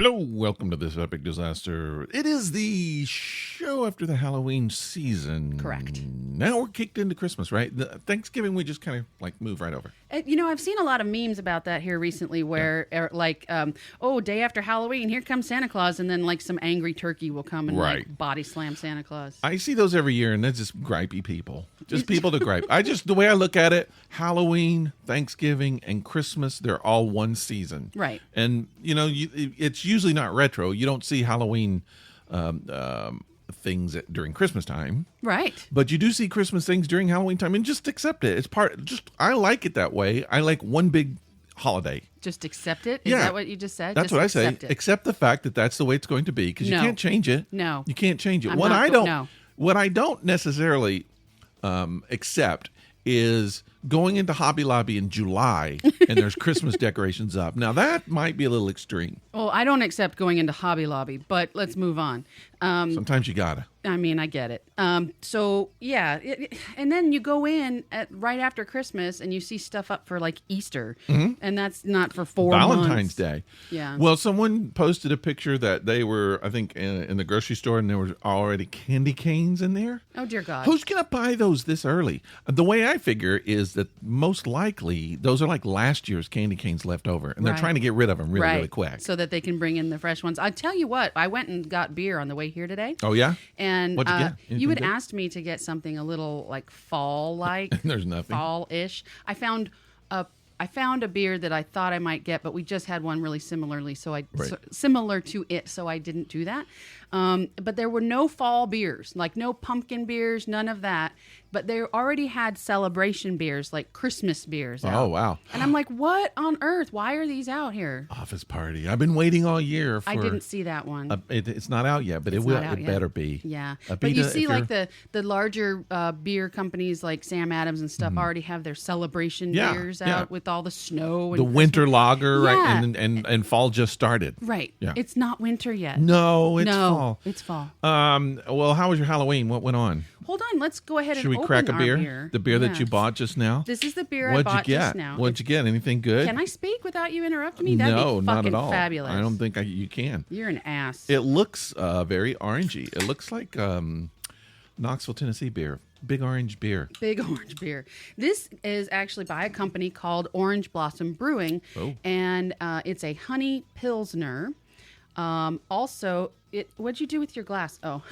Hello, welcome to this epic disaster. It is the show after the Halloween season. Correct. Now we're kicked into Christmas, right? Thanksgiving, we just kind of like move right over. I've seen a lot of memes about that here recently where, day after Halloween, here comes Santa Claus, and then like some angry turkey will come and like body slam Santa Claus. I see those every year, and that's just gripey people. Just people to gripe. The way I look at it, Halloween, Thanksgiving, and Christmas, they're all one season. Right. And, it's usually not retro. You don't see Halloween things during Christmas time. Right. But you do see Christmas things during Halloween time, and just accept it. It's I like it that way. I like one big holiday. Just accept it? Is that what you just said? That's just what I say. Accept the fact that that's the way it's going to be, because you can't change it. No. You can't change it. What I don't necessarily accept is going into Hobby Lobby in July and there's Christmas decorations up. Now, that might be a little extreme. Well, I don't accept going into Hobby Lobby, but let's move on. Sometimes you gotta. I mean, I get it. And then you go in right after Christmas and you see stuff up for like Easter, and that's not for Valentine's months. Day. Yeah. Well, someone posted a picture that they were, I think, in the grocery store, and there were already candy canes in there. Oh, dear God. Who's going to buy those this early? The way I figure is that most likely those are like last year's candy canes left over, and they're trying to get rid of them really quick. So that they can bring in the fresh ones. I tell you what, I went and got beer on the way here today. Oh, yeah? And what'd you get? You had asked me to get something a little like fall-like. There's nothing. Fall-ish. I found a beer that I thought I might get, but we just had one really similar to it, so I didn't do that. But there were no fall beers, like no pumpkin beers, none of that. But they already had celebration beers, like Christmas beers out. Oh, wow. And I'm like, what on earth? Why are these out here? Office Party. I've been waiting all year for... I didn't see that one. It's not out yet, but it will. It better be. Yeah. But you see like the larger beer companies like Sam Adams and stuff already have their celebration beers out with all the snow. And the winter lager, right? And fall just started. Right. Yeah. It's not winter yet. No, it's fall. It's fall. Well, how was your Halloween? What went on? Hold on. Let's go ahead and Should we crack a beer? Beer. The beer that you bought just now? This is the beer I bought just now. What'd you get? Anything good? Can I speak without you interrupting me? That'd be not at all. Fabulous. I don't think you can. You're an ass. It looks very orangey. It looks like Knoxville, Tennessee beer. Big orange beer. Big orange beer. This is actually by a company called Orange Blossom Brewing. Oh. And it's a honey Pilsner. What'd you do with your glass? Oh.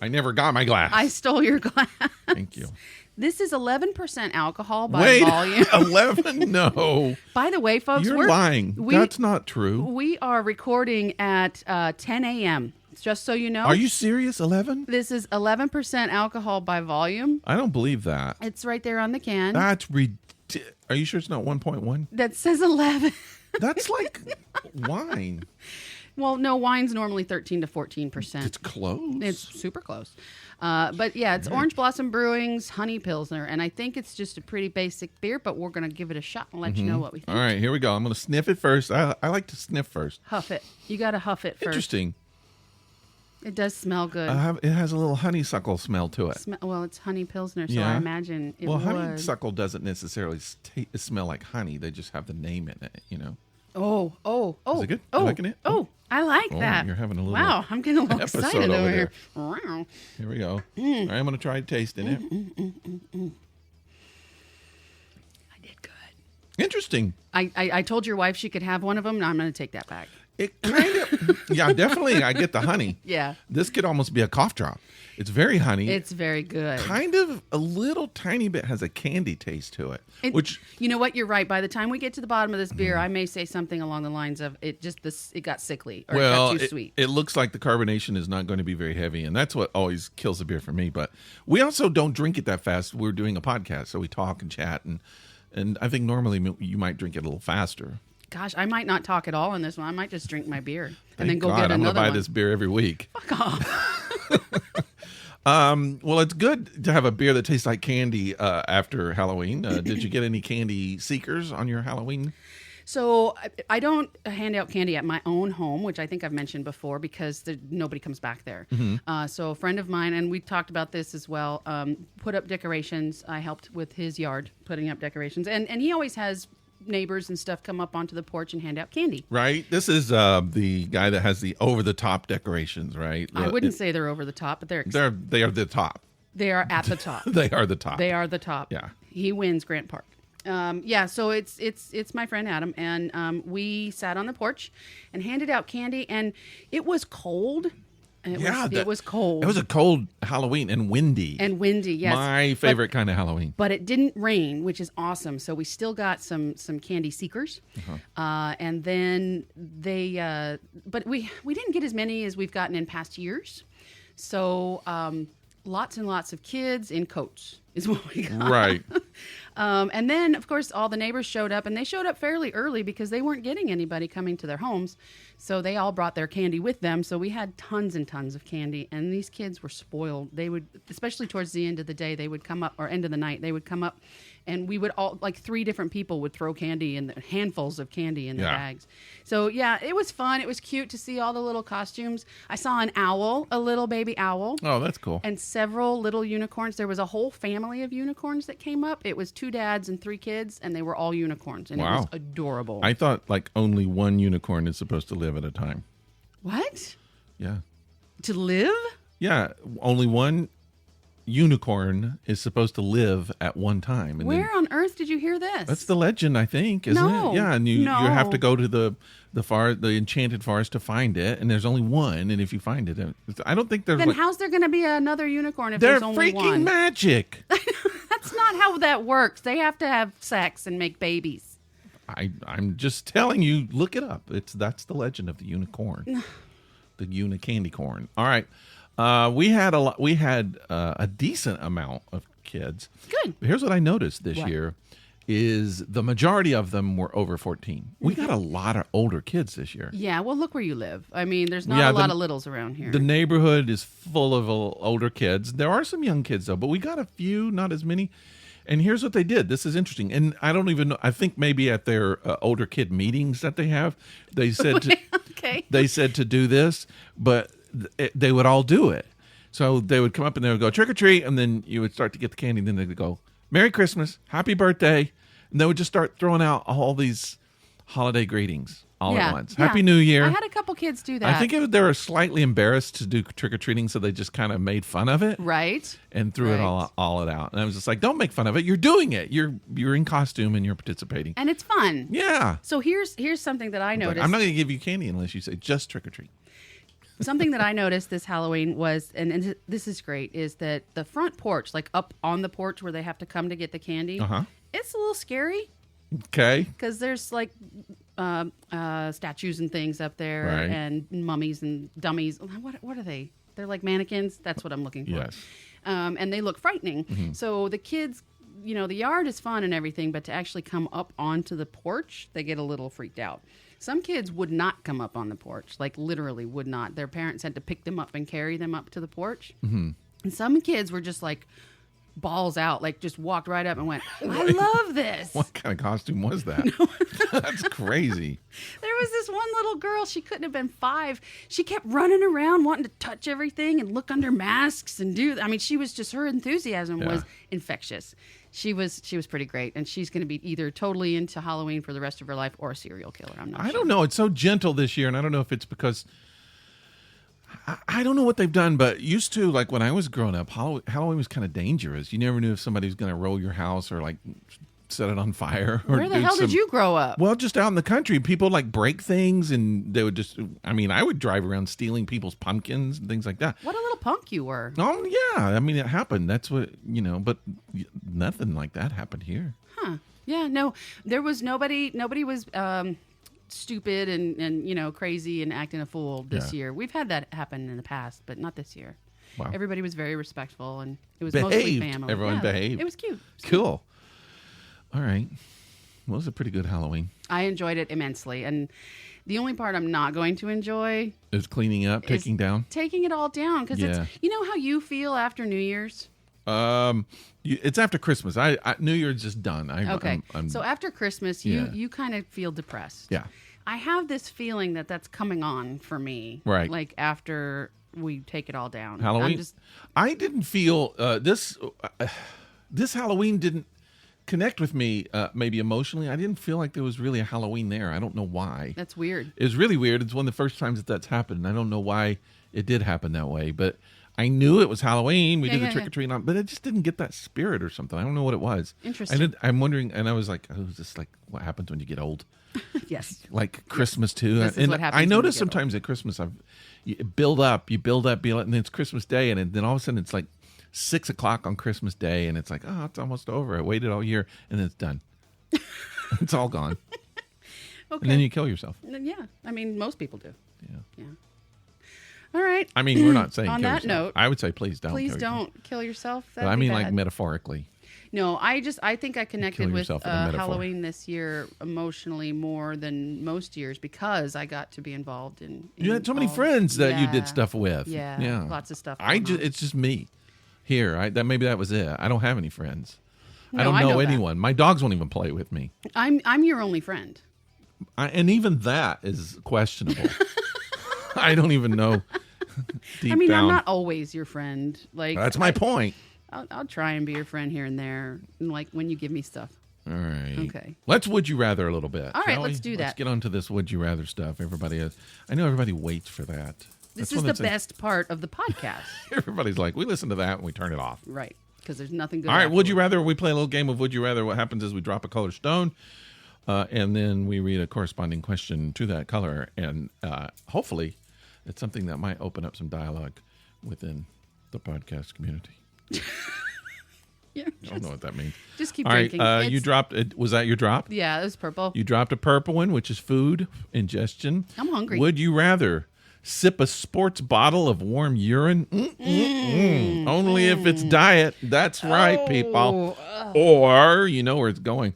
I never got my glass. I stole your glass. Thank you. This is 11% alcohol by volume. 11? No. By the way, folks, You're lying. That's not true. We are recording at 10 a.m., just so you know. Are you serious? 11? This is 11% alcohol by volume. I don't believe that. It's right there on the can. That's ridiculous. Are you sure it's not 1.1? That says 11. That's like wine. Well, no, wine's normally 13 to 14%. It's close. It's super close. But yeah, it's Orange Blossom Brewing's Honey Pilsner, and I think it's just a pretty basic beer, but we're going to give it a shot and let you know what we think. All right, here we go. I'm going to sniff it first. I like to sniff first. Huff it. You got to huff it first. Interesting. It does smell good. It has a little honeysuckle smell to it. Well, it's Honey Pilsner, so I imagine it would. Well, honeysuckle doesn't necessarily smell like honey. They just have the name in it, Oh. Is it good? You liking it? Oh, I like that. You're having a little Wow, I'm getting a little excited over here. Wow. Here we go. All right, I'm going to try tasting it. I did good. Interesting. I told your wife she could have one of them, and I'm going to take that back. It kind of, yeah, definitely. I get the honey. Yeah. This could almost be a cough drop. It's very honey. It's very good. Kind of a little tiny bit has a candy taste to it. Which, you know what? You're right. By the time we get to the bottom of this beer, I may say something along the lines of it got sickly or it got too sweet. It looks like the carbonation is not going to be very heavy, and that's what always kills the beer for me. But we also don't drink it that fast. We're doing a podcast, so we talk and chat, and I think normally you might drink it a little faster. Gosh, I might not talk at all in this one. I might just drink my beer and then go God, get another one. I'm going to buy this beer every week. Fuck off. Well, it's good to have a beer that tastes like candy after Halloween. Did you get any candy seekers on your Halloween? So I don't hand out candy at my own home, which I think I've mentioned before, because nobody comes back there. So a friend of mine, and we talked about this as well, put up decorations. I helped with his yard putting up decorations. And he always has neighbors and stuff come up onto the porch and hand out candy. Right. This is the guy that has the over-the-top decorations, right? I wouldn't say they're over the top, but they are the top. They are at the top. They are the top. They are the top. Yeah. He wins Grant Park. So it's my friend Adam, and we sat on the porch and handed out candy, and it was cold. It was cold. It was a cold Halloween and windy. Yes. My favorite kind of Halloween. But it didn't rain, which is awesome. So we still got some candy seekers, and then but we didn't get as many as we've gotten in past years. So lots and lots of kids in coats is what we got. Right. And then, of course, all the neighbors showed up, and they showed up fairly early because they weren't getting anybody coming to their homes. So they all brought their candy with them. So we had tons and tons of candy, and these kids were spoiled. They would, especially towards the end of the day, they would come up, or end of the night, they would come up, and we would all, like 3 different people would throw candy and handfuls of candy in the bags. So yeah, it was fun. It was cute to see all the little costumes. I saw an owl, a little baby owl. Oh, that's cool. And several little unicorns. There was a whole family of unicorns that came up. It was 2 dads and 3 kids, and they were all unicorns, and It was adorable. I thought like only one unicorn is supposed to live at a time. What? Yeah. To live? Yeah, only one unicorn is supposed to live at one time. And where on earth did you hear this? That's the legend, I think, isn't it? Yeah, and you have to go to the enchanted forest to find it, and there's only one. And if you find it, I don't think there's. Then how's there going to be another unicorn if there's only one? They're freaking magic. That's not how that works. They have to have sex and make babies. I'm just telling you. Look it up. That's the legend of the unicorn, the unicandy corn. All right. We had a decent amount of kids. Good. But here's what I noticed this year is the majority of them were over 14. We got a lot of older kids this year. Yeah, well, look where you live. I mean, there's not a lot of littles around here. The neighborhood is full of older kids. There are some young kids, though, but we got a few, not as many. And here's what they did. This is interesting. And I don't even know. I think maybe at their older kid meetings that they have, they said they said to do this, but they would all do it. So they would come up and they would go trick or treat, and then you would start to get the candy, and then they would go Merry Christmas, Happy Birthday, and they would just start throwing out all these holiday greetings all at once. Happy New Year. I had a couple kids do that. I think they were slightly embarrassed to do trick or treating, so they just kind of made fun of it, right? And threw it all out. And I was just like, don't make fun of it. You're doing it. You're in costume and you're participating, and it's fun. Yeah. So here's something that I noticed. I'm not going to give you candy unless you say just trick or treat. Something that I noticed this Halloween was, and this is great, is that the front porch, like up on the porch where they have to come to get the candy, it's a little scary. Okay. Because there's like statues and things up there, and mummies and dummies. What are they? They're like mannequins. That's what I'm looking for. Yes. And they look frightening. Mm-hmm. So the kids, the yard is fun and everything, but to actually come up onto the porch, they get a little freaked out. Some kids would not come up on the porch, like literally would not. Their parents had to pick them up and carry them up to the porch. Mm-hmm. And some kids were just like balls out, like just walked right up and went, I love this. What kind of costume was that? That's crazy. There was this one little girl, she couldn't have been 5. She kept running around wanting to touch everything and look under masks and her enthusiasm was infectious. She was pretty great, and she's going to be either totally into Halloween for the rest of her life or a serial killer. I'm not sure. I don't know. It's so gentle this year, and I don't know if it's because I don't know what they've done, but used to, like when I was growing up, Halloween was kind of dangerous. You never knew if somebody was going to roll your house or like set it on fire. Or where the hell did you grow up? Well, just out in the country. People like break things, and they would just, I would drive around stealing people's pumpkins and things like that. What a little punk you were. Oh, yeah. It happened. That's what, but nothing like that happened here. Huh. Yeah, no, there was nobody was stupid and crazy and acting a fool this year. We've had that happen in the past, but not this year. Wow. Everybody was very respectful, and it was mostly family. Everyone behaved. It was cute. Cool. All right. Well, it was a pretty good Halloween. I enjoyed it immensely, and the only part I'm not going to enjoy is cleaning up, taking it all down, because it's how you feel after New Year's. It's after Christmas. New Year's just done. Okay. So after Christmas, you kind of feel depressed. Yeah. I have this feeling that's coming on for me. Right. Like after we take it all down. Halloween. I didn't feel this Halloween connect with me, maybe emotionally. I didn't feel like there was really a Halloween there. I don't know why. That's weird. It was really weird. It's one of the first times that's happened. And I don't know why it did happen that way. But I knew it was Halloween. We did the trick-or-treating, but it just didn't get that spirit or something. I don't know what it was. Interesting. I'm wondering, and I was like, oh, is this like what happens when you get old? Yes. Like Christmas too. This is what happens I when notice you get sometimes at Christmas, you build up, and then it's Christmas Day, and then all of a sudden it's like 6 o'clock on Christmas Day, and it's like, oh, it's almost over. I waited all year, and then it's done. It's all gone. Okay. And then you kill yourself. Yeah. I mean, most people do. Yeah. All right. I mean, we're not saying on kill that yourself. note, I would say please don't. Please don't kill yourself. But I mean, bad. like metaphorically. No, I think I connected with metaphor. Halloween this year emotionally more than most years because I got to be involved in you had so many friends that you did stuff with. Yeah. Lots of stuff. It's just me here. Maybe that was it. I don't have any friends. No, I don't know that. anyone. My dogs won't even play with me. I'm your only friend. And even that is questionable. I don't even know. I mean, I'm not always your friend. Like that's my point. I'll try and be your friend here and there, and like when you give me stuff. All right. Okay. Let's would you rather a little bit. All right, let's do that. Let's get on to this would you rather stuff. I know everybody waits for that. This is the best part of the podcast. Everybody's like, we listen to that and we turn it off. Right, because there's nothing good. All right, would you rather? We play a little game of would you rather. What happens is we drop a color stone, and then we read a corresponding question to that color, and hopefully it's something that might open up some dialogue within the podcast community. I don't know what that means. Just keep All drinking. Right, you dropped it. Was that your drop? Yeah, it was purple. You dropped a purple one, which is food ingestion. I'm hungry. Would you rather sip a sports bottle of warm urine? Only if it's diet. That's right, people. Or, you know where it's going.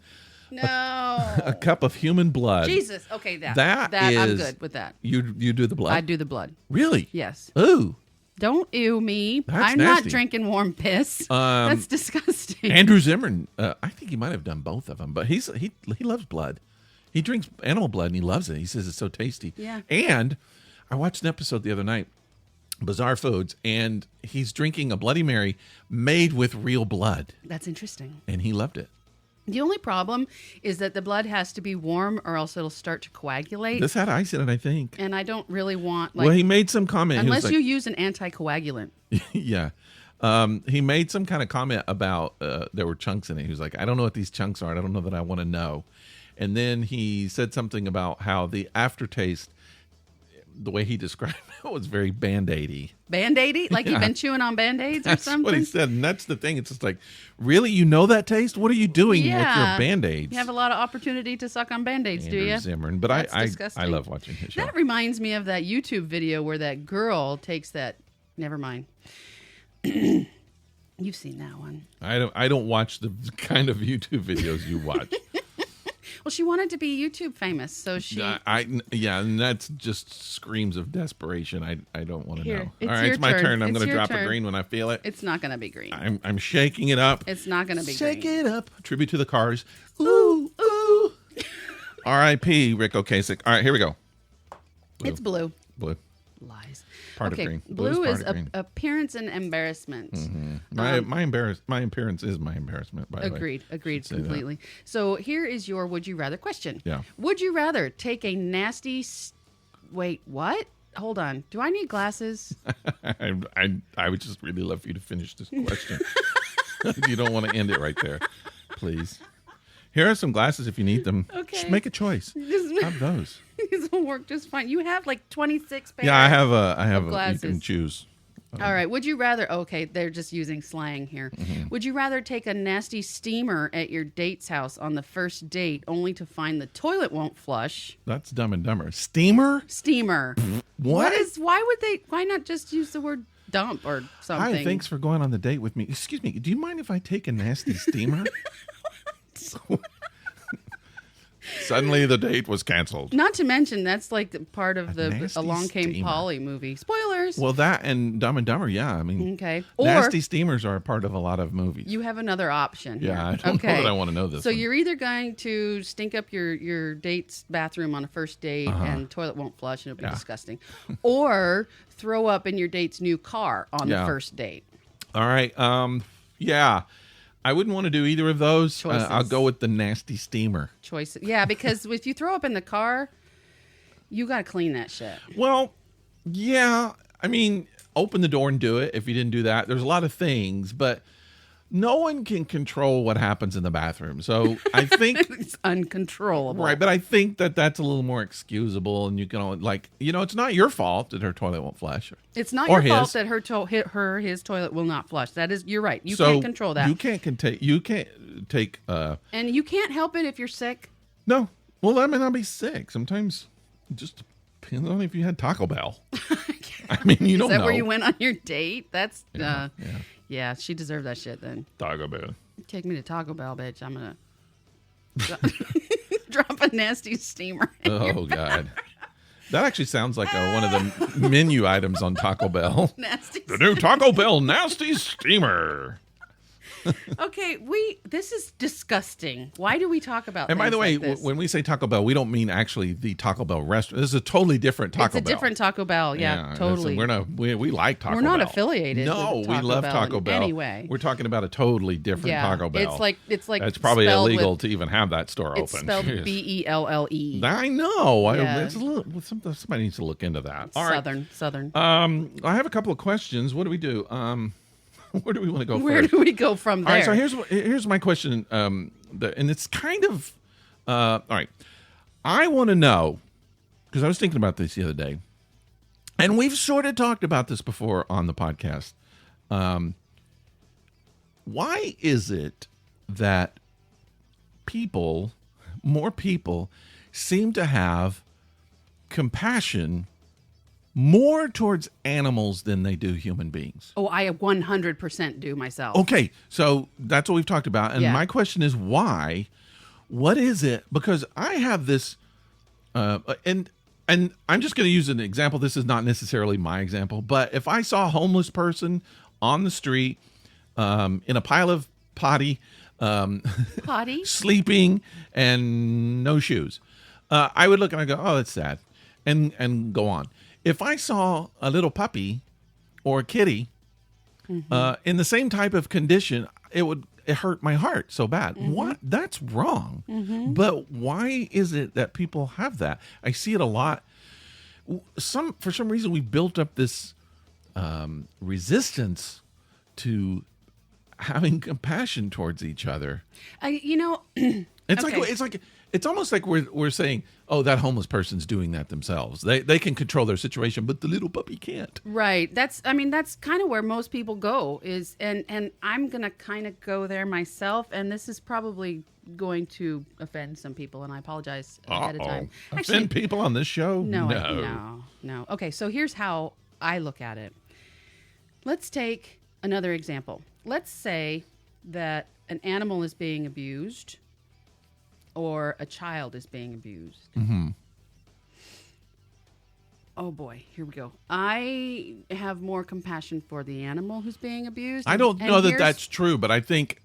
No. A cup of human blood. Jesus. Okay, that is, I'm good with that. You do the blood? I do the blood. Really? Yes. Ooh. Don't ew me. That's I'm nasty. not drinking warm piss. That's disgusting. Andrew Zimmern, I think he might have done both of them, but he loves blood. He drinks animal blood and he loves it. He says it's so tasty. Yeah. And I watched an episode the other night, Bizarre Foods, and he's drinking a Bloody Mary made with real blood. That's interesting. And he loved it. The only problem is that the blood has to be warm or else it'll start to coagulate. This had ice in it, I think. And I don't really want, well, he made some comment. Unless you use an anticoagulant. Yeah. He made some kind of comment about there were chunks in it. He was like, I don't know what these chunks are. I don't know that I want to know. And then he said something about how the aftertaste, the way he described it, was very Band-Aid-y. Band-Aid-y? Like you've been chewing on Band-Aids or something? That's what he said. And that's the thing. It's just like, really? You know that taste? What are you doing with your Band-Aids? You have a lot of opportunity to suck on Band-Aids, do you? Zimmern. But I love watching his show. That reminds me of that YouTube video where that girl takes that... Never mind. You've seen that one. I don't watch the kind of YouTube videos you watch. Well, she wanted to be YouTube famous, so she... and that's just screams of desperation. I don't want to know. All right, it's my turn. I'm going to drop a green when I feel it. It's not going to be green. I'm shaking it up. It's not going to be green. Shake it up. Tribute to the Cars. Ooh, ooh. R.I.P. Rick Ocasek. All right, here we go. Blue. It's blue. Blue. Lies. Part of green. Blue is appearance and embarrassment. Mm-hmm. My appearance is my embarrassment, by the way. Agreed completely. So here is your would you rather question. Yeah. Would you rather take a nasty... Wait, what? Hold on. Do I need glasses? I would just really love for you to finish this question. You don't want to end it right there. Please. Here are some glasses if you need them. Okay. Just make a choice. Have those. These will work just fine. You have like 26 pairs. Yeah, I have glasses. You can choose. All right. Would you rather... Okay, they're just using slang here. Mm-hmm. Would you rather take a nasty steamer at your date's house on the first date only to find the toilet won't flush? That's Dumb and Dumber. Steamer? Steamer. What? Why not just use the word dump or something? Hi, thanks for going on the date with me. Excuse me, do you mind if I take a nasty steamer? Suddenly the date was canceled. Not to mention, that's like the part of the Along Came Polly movie. Spoilers. Well, that and Dumb and Dumber, yeah. I mean, okay. Nasty steamers are a part of a lot of movies. You have another option here. Yeah, I don't know that I want to know this. So you're either going to stink up your date's bathroom on a first date and the toilet won't flush and it'll be disgusting. Or throw up in your date's new car on the first date. All right. Yeah. I wouldn't want to do either of those. Choices. I'll go with the nasty steamer. Choices. Yeah, because if you throw up in the car, you got to clean that shit. Well, yeah. I mean, open the door and do it if you didn't do that. There's a lot of things, but no one can control what happens in the bathroom. So I think it's uncontrollable. Right, but I think that that's a little more excusable, and you can it's not your fault that her toilet won't flush. It's not your fault that his toilet will not flush. That is, you're right. You can't control that. You can't take. And you can't help it if you're sick. No, well, I may not be sick. Sometimes it just depends on if you had Taco Bell. I mean, you don't know. Is that where you went on your date? That's yeah. She deserved that shit then. Taco Bell. Take me to Taco Bell, bitch. I'm gonna drop a nasty steamer. Oh God. That actually sounds like one of the menu items on Taco Bell. Nasty. The new Taco Bell Nasty Steamer. Okay, this is disgusting. Why do we talk about? And by the way, like this? when we say Taco Bell, we don't mean actually the Taco Bell restaurant. This is a totally different Taco Bell. It's a different Taco Bell. Yeah, totally. We like Taco Bell. We're not affiliated. No, with we love Bell Taco Bell. Anyway, we're talking about a totally different Taco Bell. It's like it's probably illegal to even have that store open. It's spelled Belle. I know. Yeah. It's a little. Somebody needs to look into that. All Right. Southern. I have a couple of questions. What do we do? Where do we want to go first? Where do we go from there? All right, so here's my question, and it's kind of all right. I want to know, because I was thinking about this the other day, and we've sort of talked about this before on the podcast. Why is it that more people, seem to have compassion more towards animals than they do human beings? Oh, I 100% do myself. Okay, so that's what we've talked about. And my question is why? What is it? Because I have this, and I'm just going to use an example. This is not necessarily my example, but if I saw a homeless person on the street in a pile of potty, sleeping and no shoes, I would look and I go, oh, that's sad, and go on. If I saw a little puppy or a kitty in the same type of condition, it hurt my heart so bad. What? That's wrong. But why is it that people have that? I see it a lot. For some reason, we built up this resistance to having compassion towards each other. It's almost like we're saying, oh, that homeless person's doing that themselves. They can control their situation, but the little puppy can't. Right. That's kind of where most people go and I'm going to kind of go there myself. And this is probably going to offend some people, and I apologize ahead of time. Actually, offend people on this show? No. Okay. So here's how I look at it. Let's take another example. Let's say that an animal is being abused, or a child is being abused. Oh boy, here we go. I have more compassion for the animal who's being abused. I don't know that that's true, but I think,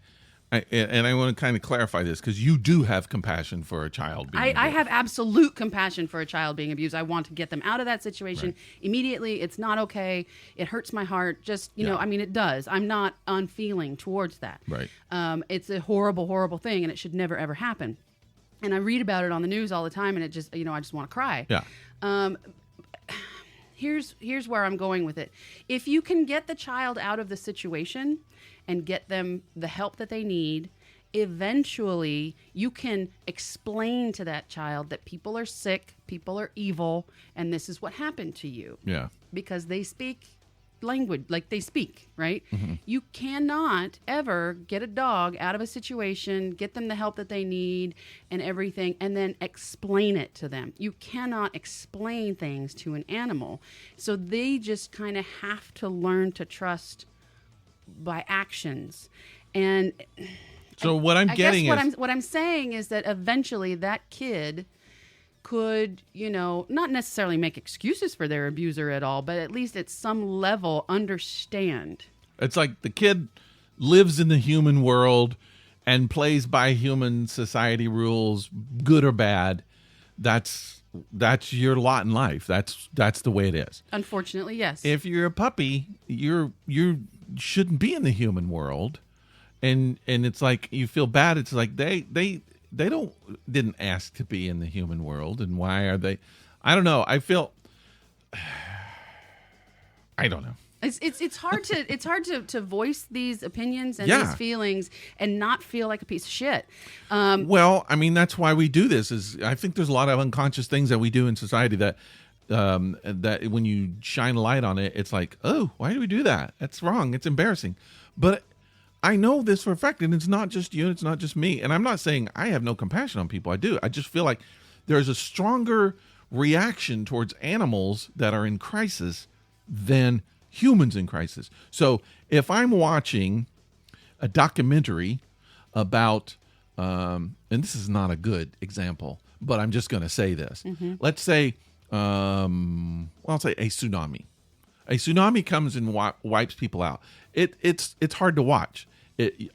and I want to kind of clarify this, because you do have compassion for a child being abused. I have absolute compassion for a child being abused. I want to get them out of that situation immediately. It's not okay. It hurts my heart. Just, it does. I'm not unfeeling towards that. Right. It's a horrible, horrible thing, and it should never, ever happen. And I read about it on the news all the time, and it just, I just want to cry. Yeah. Here's where I'm going with it. If you can get the child out of the situation and get them the help that they need, eventually you can explain to that child that people are sick, people are evil, and this is what happened to you. Yeah. Because they speak language, like they speak, right? You cannot ever get a dog out of a situation, get them the help that they need and everything, and then explain it to them. You cannot explain things to an animal. So they just kind of have to learn to trust by actions. And so what I'm getting is what I'm saying is that eventually that kid could, not necessarily make excuses for their abuser at all, but at least at some level understand. It's like the kid lives in the human world and plays by human society rules, good or bad. That's your lot in life. That's the way it is. Unfortunately, yes. If you're a puppy, you shouldn't be in the human world. and it's like you feel bad. It's like they didn't ask to be in the human world, and why are they? I don't know. I feel I don't know. It's hard to voice these opinions and these feelings and not feel like a piece of shit. Well, I mean, that's why we do this. Is I think there's a lot of unconscious things that we do in society that when you shine a light on it, it's like, oh, why do we do that? That's wrong. It's embarrassing. But I know this for a fact, and it's not just you, it's not just me. And I'm not saying I have no compassion on people. I do. I just feel like there's a stronger reaction towards animals that are in crisis than humans in crisis. So if I'm watching a documentary about, and this is not a good example, but I'm just going to say this. Mm-hmm. Let's say, I'll say a tsunami. A tsunami comes and wipes people out. It's hard to watch.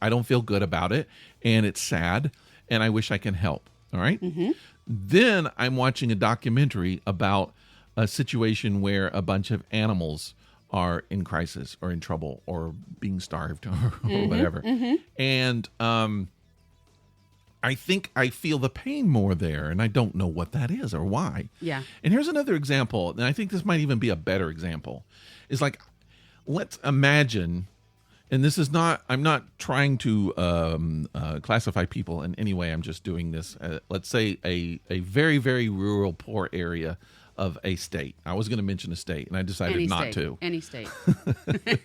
I don't feel good about it, and it's sad, and I wish I can help. All right? Mm-hmm. Then I'm watching a documentary about a situation where a bunch of animals are in crisis or in trouble or being starved or whatever. Mm-hmm. And I think I feel the pain more there, and I don't know what that is or why. Yeah. And here's another example, and I think this might even be a better example. Is like, let's imagine, and this is not, I'm not trying to classify people in any way. I'm just doing this. Let's say a very, very rural, poor area of a state. I was going to mention a state, and I decided not to. Any state.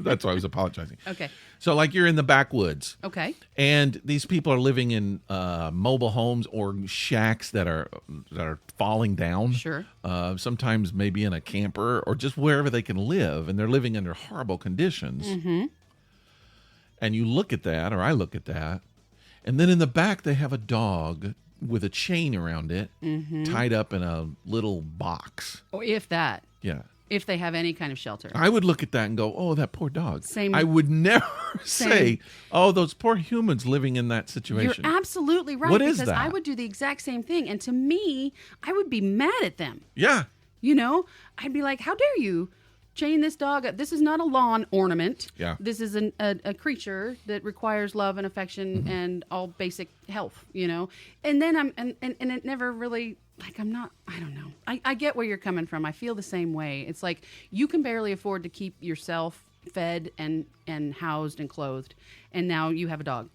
That's why I was apologizing. Okay. So, like, you're in the backwoods. Okay. And these people are living in mobile homes or shacks that are falling down. Sure. Sometimes maybe in a camper or just wherever they can live, and they're living under horrible conditions. Mm-hmm. And you look at that, or I look at that, and then in the back they have a dog with a chain around it, mm-hmm. tied up in a little box. Or if that. Yeah. If they have any kind of shelter. I would look at that and go, oh, that poor dog. Same. I would never say, oh, those poor humans living in that situation. You're absolutely right. What is because that? I would do the exact same thing. And to me, I would be mad at them. Yeah. You know, I'd be like, how dare you chain this dog up? This is not a lawn ornament. Yeah. This is a creature that requires love and affection mm-hmm. and all basic health, you know? And then and it never really, like, I don't know. I get where you're coming from. I feel the same way. It's like you can barely afford to keep yourself fed and housed and clothed. And now you have a dog.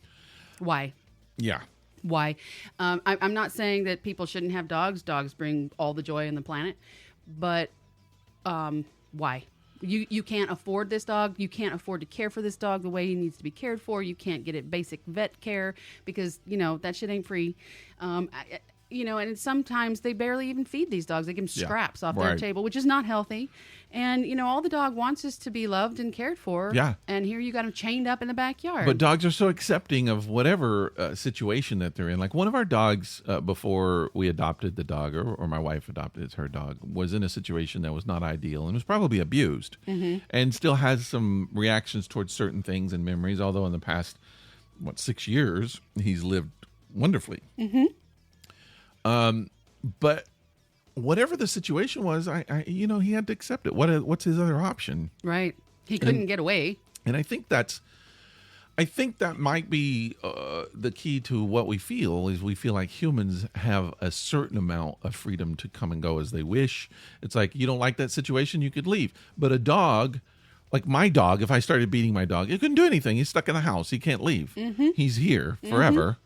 Why? Yeah. Why? I'm not saying that people shouldn't have dogs. Dogs bring all the joy on the planet. But why? You can't afford this dog. You can't afford to care for this dog the way he needs to be cared for. You can't get it basic vet care because, you know, that shit ain't free. You know, and sometimes they barely even feed these dogs. They give them scraps off their table, which is not healthy. And, you know, all the dog wants is to be loved and cared for. Yeah. And here you got him chained up in the backyard. But dogs are so accepting of whatever situation that they're in. Like one of our dogs, before we adopted the dog, or my wife adopted her dog, was in a situation that was not ideal and was probably abused mm-hmm. and still has some reactions towards certain things and memories, although in the past, 6 years, he's lived wonderfully. Mm-hmm. But whatever the situation was, I he had to accept it. What's his other option? Right. He couldn't get away. And I think that might be the key to what we feel is we feel like humans have a certain amount of freedom to come and go as they wish. It's like, you don't like that situation, you could leave. But a dog, like my dog, if I started beating my dog, it couldn't do anything. He's stuck in the house. He can't leave. Mm-hmm. He's here forever. Mm-hmm.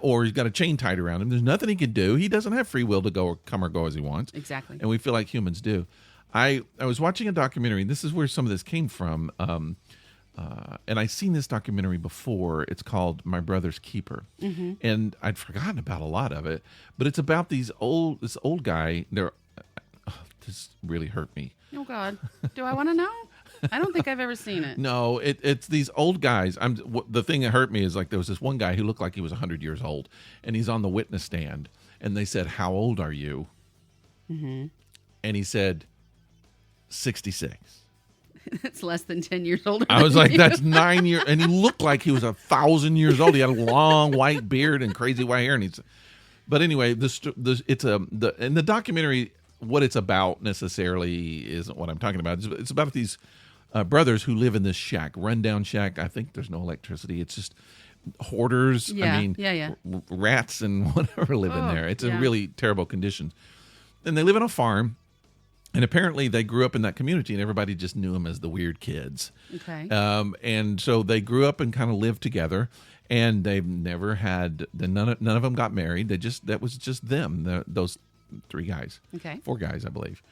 Or he's got a chain tied around him. There's nothing he can do. He doesn't have free will to go or come or go as he wants. Exactly. And we feel like humans do. I was watching a documentary, and this is where some of this came from. And I'd seen this documentary before. It's called My Brother's Keeper. Mm-hmm. And I'd forgotten about a lot of it. But it's about this old guy. This really hurt me. Oh, God. Do I want to know? I don't think I've ever seen it. No, it's these old guys. The thing that hurt me is like there was this one guy who looked like he was 100 years old, and he's on the witness stand, and they said, "How old are you?" Mm-hmm. And he said, 66. That's less than 10 years older. I was like, that's 9 years, and he looked like he was 1,000 years old. He had a long white beard and crazy white hair, but anyway, in the documentary, what it's about necessarily isn't what I'm talking about. It's about these brothers who live in this shack, rundown shack. I think there's no electricity. It's just hoarders. Yeah, I mean, yeah. Rats and whatever live in there. It's a really terrible conditions. And they live on a farm. And apparently they grew up in that community and everybody just knew them as the weird kids. Okay. And so they grew up and kind of lived together, and they've never had, none of them got married. That was just them, those 3 guys. Okay. 4 guys, I believe.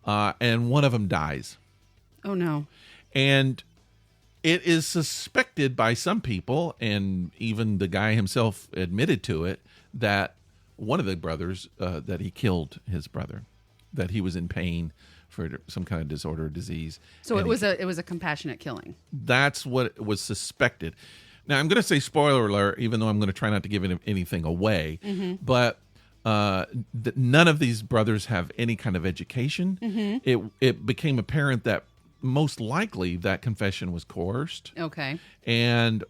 And one of them dies. Oh, no. And it is suspected by some people, and even the guy himself admitted to it, that one of the brothers, that he killed his brother. That he was in pain for some kind of disorder or disease. So it was a compassionate killing. That's what was suspected. Now, I'm going to say spoiler alert, even though I'm going to try not to give anything away. Mm-hmm. But none of these brothers have any kind of education. Mm-hmm. It became apparent that most likely that confession was coerced. Okay. And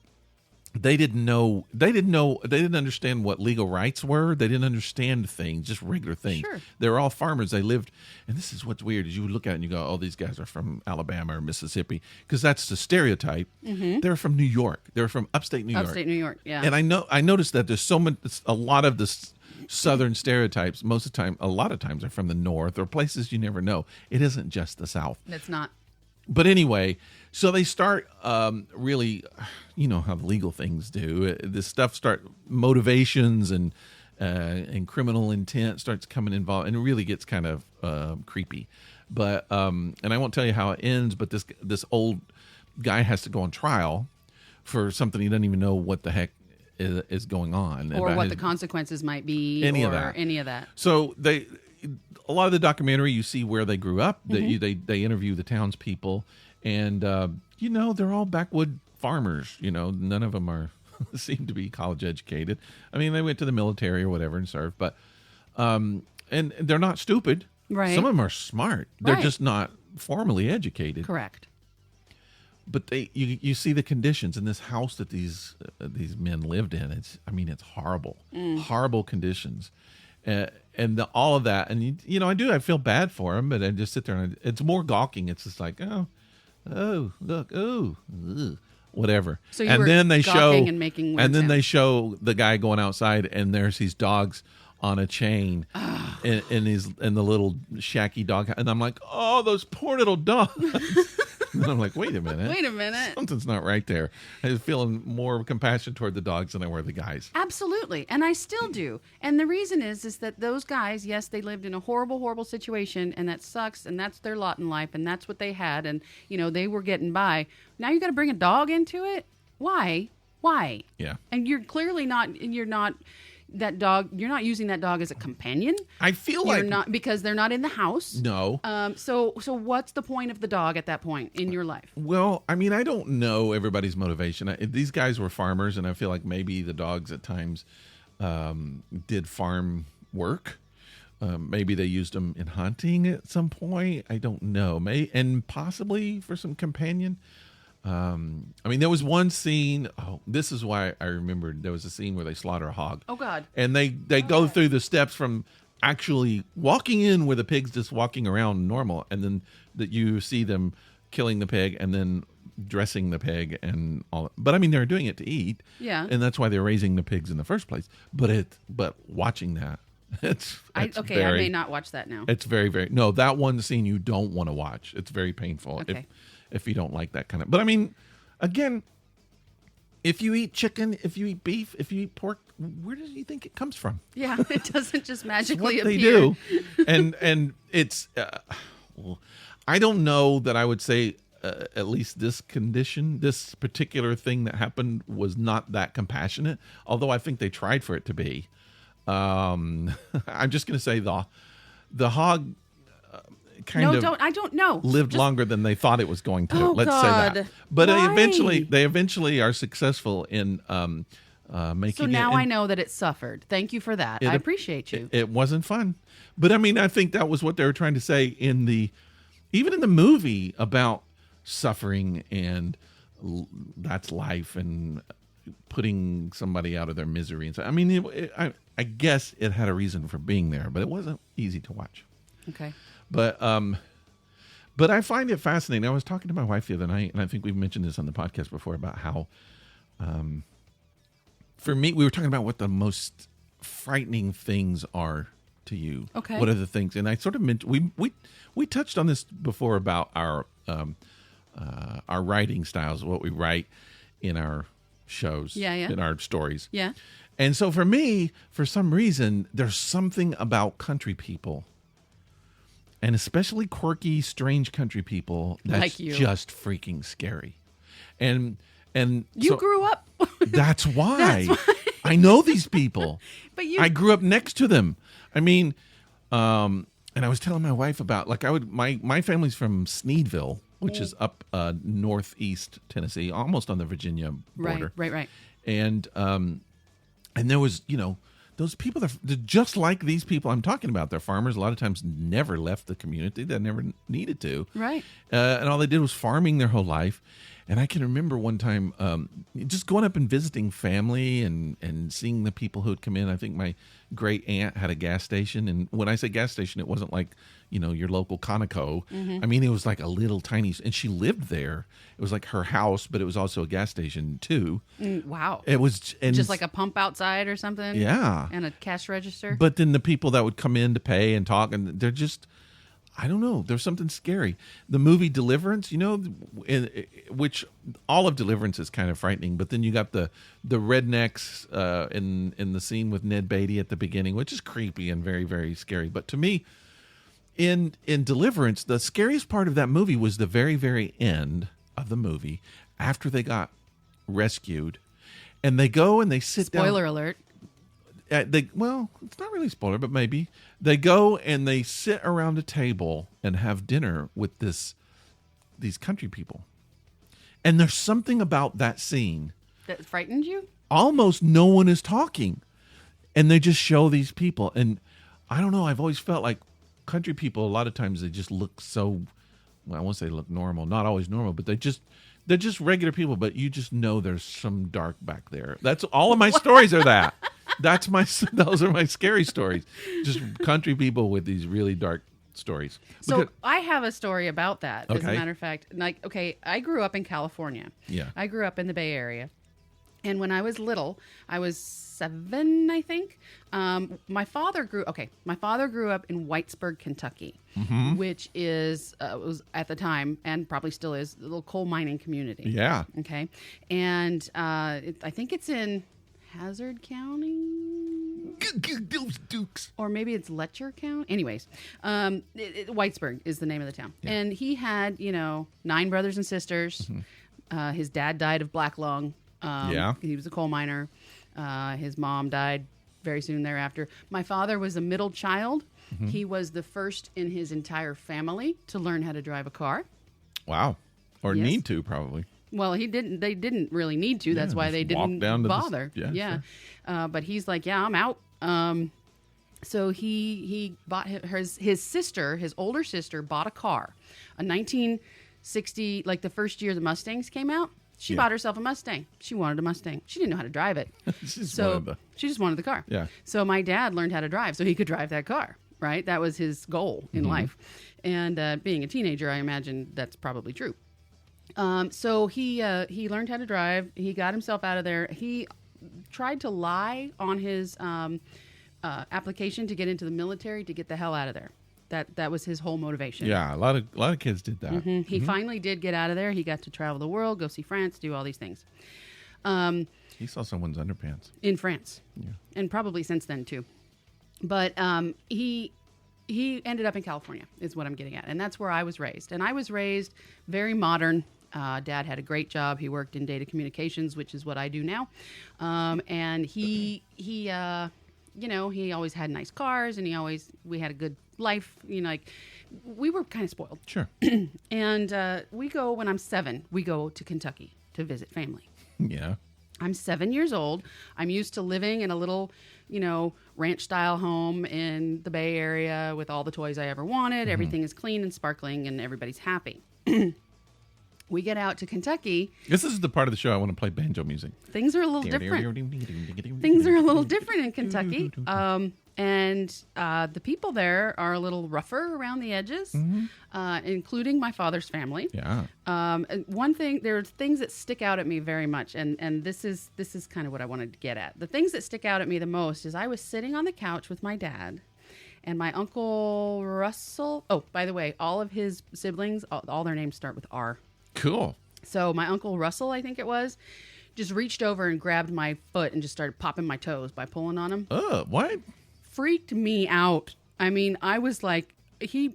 they didn't understand what legal rights were. They didn't understand things, just regular things. Sure. They were all farmers. They lived, and this is what's weird, is you look at it and you go, oh, these guys are from Alabama or Mississippi, because that's the stereotype. Mm-hmm. They're from New York. They're from upstate New York. Upstate New York, yeah. And I noticed that there's a lot of the Southern stereotypes, most of the time, a lot of times are from the North or places you never know. It isn't just the South. It's not. But anyway, so they start really, you know how the legal things do. This stuff motivations and criminal intent starts coming involved, and it really gets kind of creepy. But and I won't tell you how it ends. But this old guy has to go on trial for something he doesn't even know what the heck is going on, or what the consequences might be, any of that. So a lot of the documentary, you see where they grew up. Mm-hmm. They interview the townspeople, and they're all backwood farmers. None of them seem to be college educated. I mean, they went to the military or whatever and served, but and they're not stupid. Right. Some of them are smart. They're just not formally educated. Correct. But you see the conditions in this house that these men lived in. It's horrible, horrible conditions. And all of that, and I feel bad for him, but I just sit there and it's more gawking. It's just like, oh, look, ugh, whatever. So then they show the guy going outside, and there's these dogs on a chain, in the little shacky dog, and I'm like, oh, those poor little dogs. And I'm like, wait a minute. Something's not right there. I was feeling more compassion toward the dogs than I were the guys. Absolutely. And I still do. And the reason is that those guys, yes, they lived in a horrible, horrible situation, and that sucks, and that's their lot in life, and that's what they had, and, they were getting by. Now you got to bring a dog into it? Why? Yeah. And you're clearly not that dog, you're not using that dog as a companion. I feel you're not, because they're not in the house. No. So what's the point of the dog at that point in your life? Well, I don't know everybody's motivation. These guys were farmers, and I feel like maybe the dogs at times did farm work. Maybe they used them in hunting at some point. I don't know. And possibly for some companion. There was one scene. Oh, this is why I remembered. There was a scene where they slaughter a hog. Oh, God. And they go through the steps from actually walking in where the pig's just walking around normal, and then that you see them killing the pig and then dressing the pig and all. But they're doing it to eat. Yeah. And that's why they're raising the pigs in the first place. But watching that, I may not watch that now. It's very, very, no, that one scene you don't want to watch. It's very painful. Okay. If you don't like that kind of. But again, if you eat chicken, if you eat beef, if you eat pork, where do you think it comes from? Yeah, it doesn't just magically appear. They do. And it's, I don't know that I would say at least this particular thing that happened was not that compassionate, although I think they tried for it to be. I'm just going to say the hog I don't know. Lived longer than they thought it was going to. Oh, Let's God. say that. But Why? they eventually are successful in making. So now I know that it suffered. Thank you for that. I appreciate you. It wasn't fun, but I think that was what they were trying to say even in the movie about suffering, and that's life, and putting somebody out of their misery. And so, I guess it had a reason for being there, but it wasn't easy to watch. Okay. But I find it fascinating. I was talking to my wife the other night, and I think we've mentioned this on the podcast before, about how For me, we were talking about what the most frightening things are to you. Okay. What are the things? And I sort of mentioned we touched on this before about our writing styles, what we write in our shows, in our stories. Yeah. And so for me, for some reason, there's something about country people, and especially quirky, strange country people, that's like you. Just freaking scary. And you grew up. That's why. I know these people. But you, I grew up next to them. I mean, and I was telling my wife about, like, my family's from Sneedville, which is up northeast Tennessee, almost on the Virginia border. Right. And there was, those people that they're just like these people I'm talking about. They're farmers. A lot of times never left the community. They never needed to. Right. And all they did was farming their whole life. And I can remember one time just going up and visiting family and seeing the people who had come in. I think my great aunt had a gas station. And when I say gas station, it wasn't like, your local Conoco. I mean, it was like a little tiny, and she lived there. It was like her house, but it was also a gas station too. Wow. It was just like a pump outside or something. Yeah. And a cash register. But then the people that would come in to pay and talk, and they're just, I don't know. There's something scary. The movie Deliverance, which all of Deliverance is kind of frightening. But then you got the rednecks in the scene with Ned Beatty at the beginning, which is creepy and very, very scary. But to me, in Deliverance, the scariest part of that movie was the very, very end of the movie after they got rescued, and they go and they sit down. Spoiler alert. Well, it's not really spoiler, but maybe they go and they sit around a table and have dinner with these country people. And there's something about that scene that frightened you? Almost no one is talking. And they just show these people. And I don't know, I've always felt like country people, a lot of times they just look so, well, I won't say look normal, not always normal, but they're just regular people, but you just know there's some dark back there. That's all of my stories are that. Those are my scary stories. Just country people with these really dark stories. So I have a story about that. As a matter of fact, I grew up in California. Yeah. I grew up in the Bay Area. And when I was little, I was 7, I think. My father grew up in Whitesburg, Kentucky, which was at the time, and probably still is, a little coal mining community. Yeah. Okay. And I think it's in Hazard County, those Dukes, or maybe it's Letcher County. Anyways, Whitesburg is the name of the town. Yeah. And he had 9 brothers and sisters. His dad died of black lung. He was a coal miner. His mom died very soon thereafter. My father was a middle child. He was the first in his entire family to learn how to drive a car. Wow. Or need to, probably. Well, he didn't. They didn't really need to. That's why they didn't bother. Sure. But he's like, I'm out. So he bought his sister, his older sister, bought a car, a 1960, like the first year the Mustangs came out. She bought herself a Mustang. She wanted a Mustang. She didn't know how to drive it. She just wanted the car. Yeah. So my dad learned how to drive so he could drive that car. Right. That was his goal in life. And being a teenager, I imagine that's probably true. So he learned how to drive. He got himself out of there. He tried to lie on his application to get into the military to get the hell out of there. That was his whole motivation. Yeah, a lot of kids did that. He finally did get out of there. He got to travel the world, go see France, do all these things. He saw someone's underpants in France, and probably since then too. But he ended up in California, is what I'm getting at, and that's where I was raised. And I was raised very modern. Dad had a great job. He worked in data communications, which is what I do now. And he always had nice cars, and we had a good life. We were kind of spoiled. Sure. And when I'm 7, we go to Kentucky to visit family. Yeah. I'm 7 years old. I'm used to living in a little, ranch-style home in the Bay Area with all the toys I ever wanted. Everything is clean and sparkling, and everybody's happy. We get out to Kentucky. This is the part of the show I want to play banjo music. Things are a little different. Things are a little different in Kentucky. And the people there are a little rougher around the edges, including my father's family. Yeah. One thing, there are things that stick out at me very much, and this is kind of what I wanted to get at. The things that stick out at me the most is I was sitting on the couch with my dad, and my Uncle Russell. Oh, by the way, all of his siblings, all their names start with R. Cool. So my Uncle Russell, I think it was, just reached over and grabbed my foot and just started popping my toes by pulling on him. What? Freaked me out. I mean, I was like, to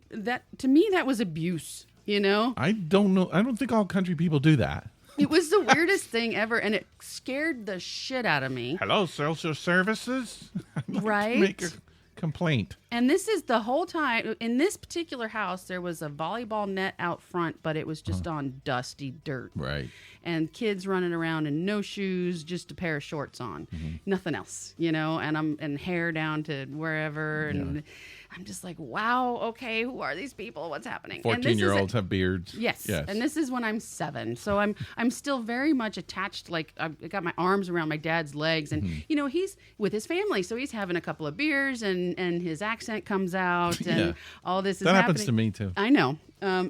me, that was abuse, you know? I don't know. I don't think all country people do that. It was the weirdest thing ever, and it scared the shit out of me. Hello, social services. I'd like Right? to make a complaint. And this is the whole time. In this particular house, there was a volleyball net out front, but it was just on dusty dirt. Right. And kids running around in no shoes, just a pair of shorts on, nothing else, you know. And hair down to wherever, and I'm just like, wow, okay, who are these people? What's happening? 14-year-olds have beards. Yes, and this is when I'm 7, so I'm still very much attached. Like I got my arms around my dad's legs, and you know he's with his family, so he's having a couple of beers, and his accent comes out, and all this is that happening. happens to me too. I know,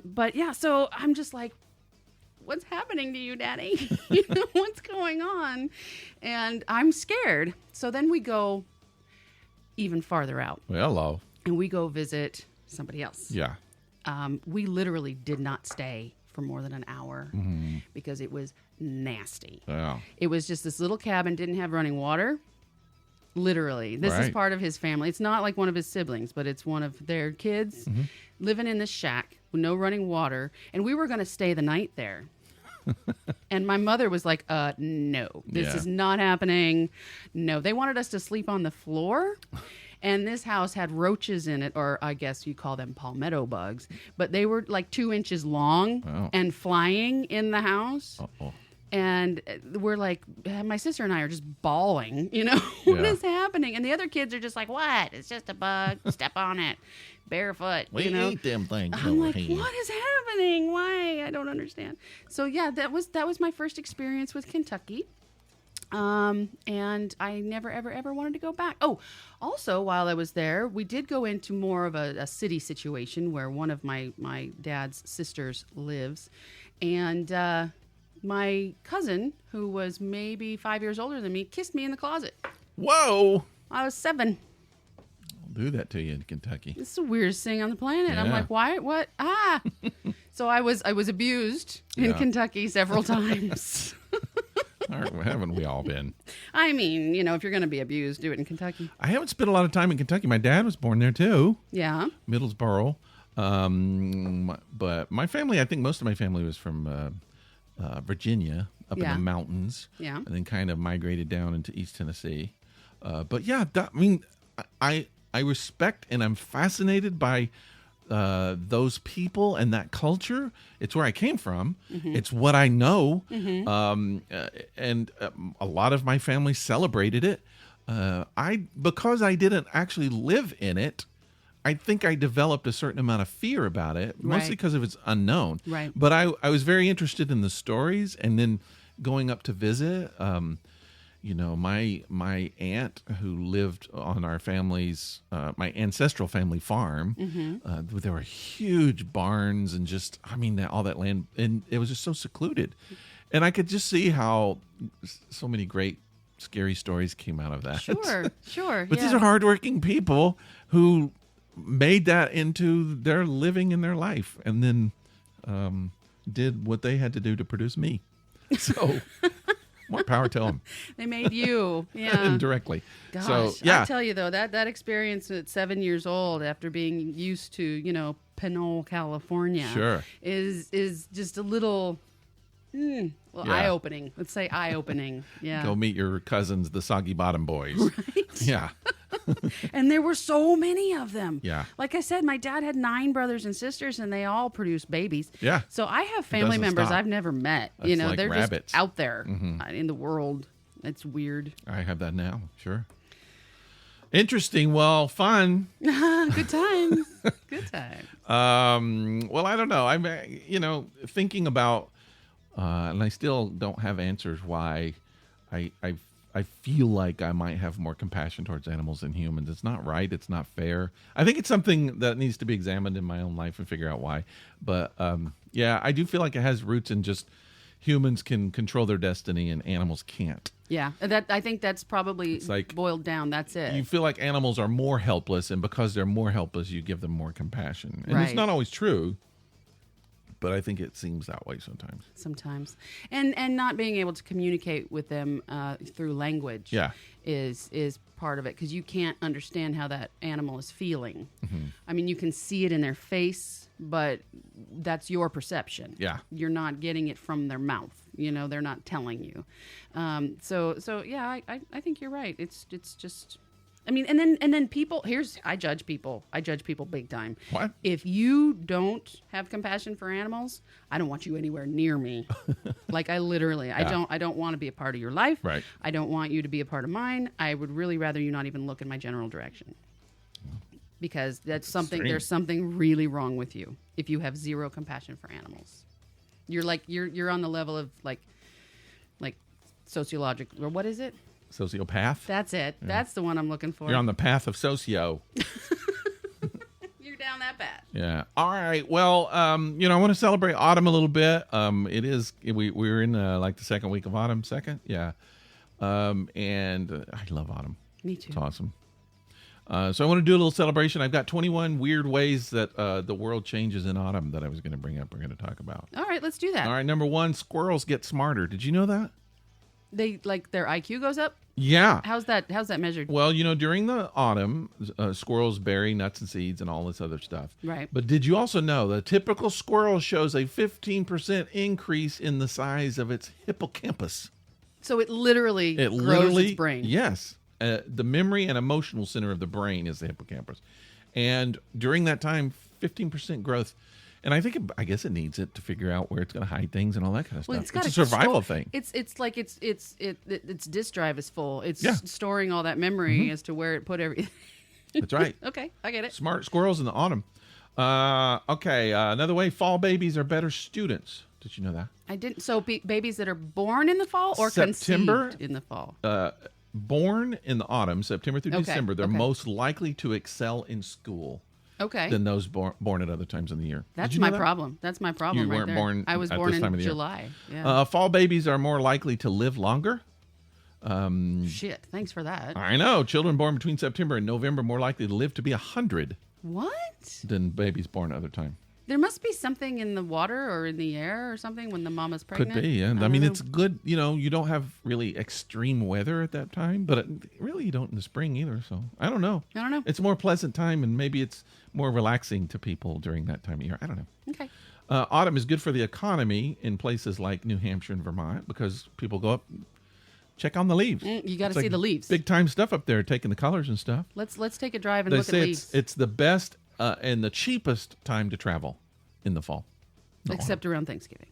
but yeah, so I'm just like, what's happening to you, Daddy? You know, what's going on? And I'm scared. So then we go even farther out. Well, hello. And we go visit somebody else. Yeah. We literally did not stay for more than an hour because it was nasty. Wow. It was just this little cabin, didn't have running water. Literally. This is part of his family. It's not like one of his siblings, but it's one of their kids living in this shack with no running water. And we were going to stay the night there. And my mother was like, no, this is not happening. No, they wanted us to sleep on the floor. And this house had roaches in it, or I guess you call them palmetto bugs. But they were like 2 inches long and flying in the house. Uh-oh. And we're like, my sister and I are just bawling, you know, what is happening? And the other kids are just like, what? It's just a bug. Step on it. Barefoot. We eat them things. I'm like, what is happening? Why? I don't understand. So yeah, that was my first experience with Kentucky. And I never, ever wanted to go back. Oh, also while I was there, we did go into more of a city situation where one of my dad's sisters lives. And, my cousin, who was maybe 5 years older than me, kissed me in the closet. Whoa. I was 7. I'll do that to you in Kentucky. It's the weirdest thing on the planet. Yeah. I'm like, why? What? Ah. So I was abused in Kentucky several times. Haven't we all been? I mean, you know, if you're going to be abused, do it in Kentucky. I haven't spent a lot of time in Kentucky. My dad was born there too. Yeah. Middlesboro. But my family, I think most of my family was from Virginia, up in the mountains. Yeah. And then kind of migrated down into East Tennessee. But yeah, I mean, I respect and I'm fascinated by those people and that culture. It's where I came from. It's what I know. And a lot of my family celebrated it. Because I didn't actually live in it, I think I developed a certain amount of fear about it, mostly because of its unknown. Right. But I was very interested in the stories, and then going up to visit. You know, my aunt who lived on our family's, my ancestral family farm, there were huge barns and just, I mean, all that land, and it was just so secluded. And I could just see how so many great, scary stories came out of that. Sure. But these are hardworking people who made that into their living in their life, and then did what they had to do to produce me. So... more power to them. They made you, indirectly. Gosh, so, yeah. I tell you though, that experience at 7 years old, after being used to, you know, Pinole, California, is just a little eye-opening. Let's say eye-opening. Yeah. Go meet your cousins, the Soggy Bottom Boys. Right. Yeah. And there were so many of them. Yeah. Like I said, my dad had 9 brothers and sisters, and they all produced babies. Yeah. So I have family members I've never met. That's you know, like they're rabbits. just out there in the world. It's weird. I have that now. Sure. Interesting. Well, fun. Good times. Good times. Well, I don't know. I'm, thinking about, and I still don't have answers why I I feel like I might have more compassion towards animals than humans. It's not right. It's not fair. I think it's something that needs to be examined in my own life and figure out why. But yeah, I do feel like it has roots in just humans can control their destiny and animals can't. Yeah, I think that's probably like, boiled down. That's it. You feel like animals are more helpless, and because they're more helpless, you give them more compassion. And it's not always true, but I think it seems that way sometimes. Sometimes. And not being able to communicate with them through language is part of it, because you can't understand how that animal is feeling. Mm-hmm. I mean, you can see it in their face, but that's your perception. Yeah. You're not getting it from their mouth. You know, they're not telling you. So yeah, I think you're right. It's just, I mean, and then people, I judge people big time. What? If you don't have compassion for animals, I don't want you anywhere near me. Like I literally, I don't want to be a part of your life. Right. I don't want you to be a part of mine. I would really rather you not even look in my general direction. Because there's something really wrong with you if you have zero compassion for animals. You're on the level of like sociological, or what is it? Sociopath. That's it. Yeah. That's the one I'm looking for. You're on the path of socio. You're down that path. Yeah. All right. Well, I want to celebrate autumn a little bit. It is we're in like the second week of autumn. Second, yeah. And I love autumn. Me too. It's awesome. So I want to do a little celebration. I've got 21 weird ways that the world changes in autumn that I was going to bring up. We're going to talk about. All right, let's do that. All right, number 1, squirrels get smarter. Did you know that? They their IQ goes up? Yeah. How's that measured? Well, during the autumn, squirrels bury nuts and seeds and all this other stuff. Right. But did you also know the typical squirrel shows a 15% increase in the size of its hippocampus? So it literally grows its brain. Yes. The memory and emotional center of the brain is the hippocampus. And during that time, 15% growth. And I guess it needs it to figure out where it's going to hide things and all that kind of stuff. It's a survival thing. It's like its disk drive is full. It's storing all that memory as to where it put everything. That's right. Okay, I get it. Smart squirrels in the autumn. Another way, fall babies are better students. Did you know that? I didn't. So babies that are born in the fall or conceived in the fall? Born in the autumn, September through December, they're most likely to excel in school. Than those born at other times in the year. That's my problem. That's my problem. You weren't born. I was born in July. Yeah. Fall babies are more likely to live longer. Shit. Thanks for that. I know. Children born between September and November more likely to live to be 100. What? Than babies born at other time. There must be something in the water or in the air or something when the mama's pregnant. Could be, yeah. I mean, it's good. You don't have really extreme weather at that time, but really you don't in the spring either. So I don't know. It's a more pleasant time, and maybe it's more relaxing to people during that time of year. I don't know. Okay. Autumn is good for the economy in places like New Hampshire and Vermont because people go up, check on the leaves. You got to see the leaves. Big time stuff up there, taking the colors and stuff. Let's take a drive and look at leaves. It's the best and the cheapest time to travel in the fall. Except around Thanksgiving.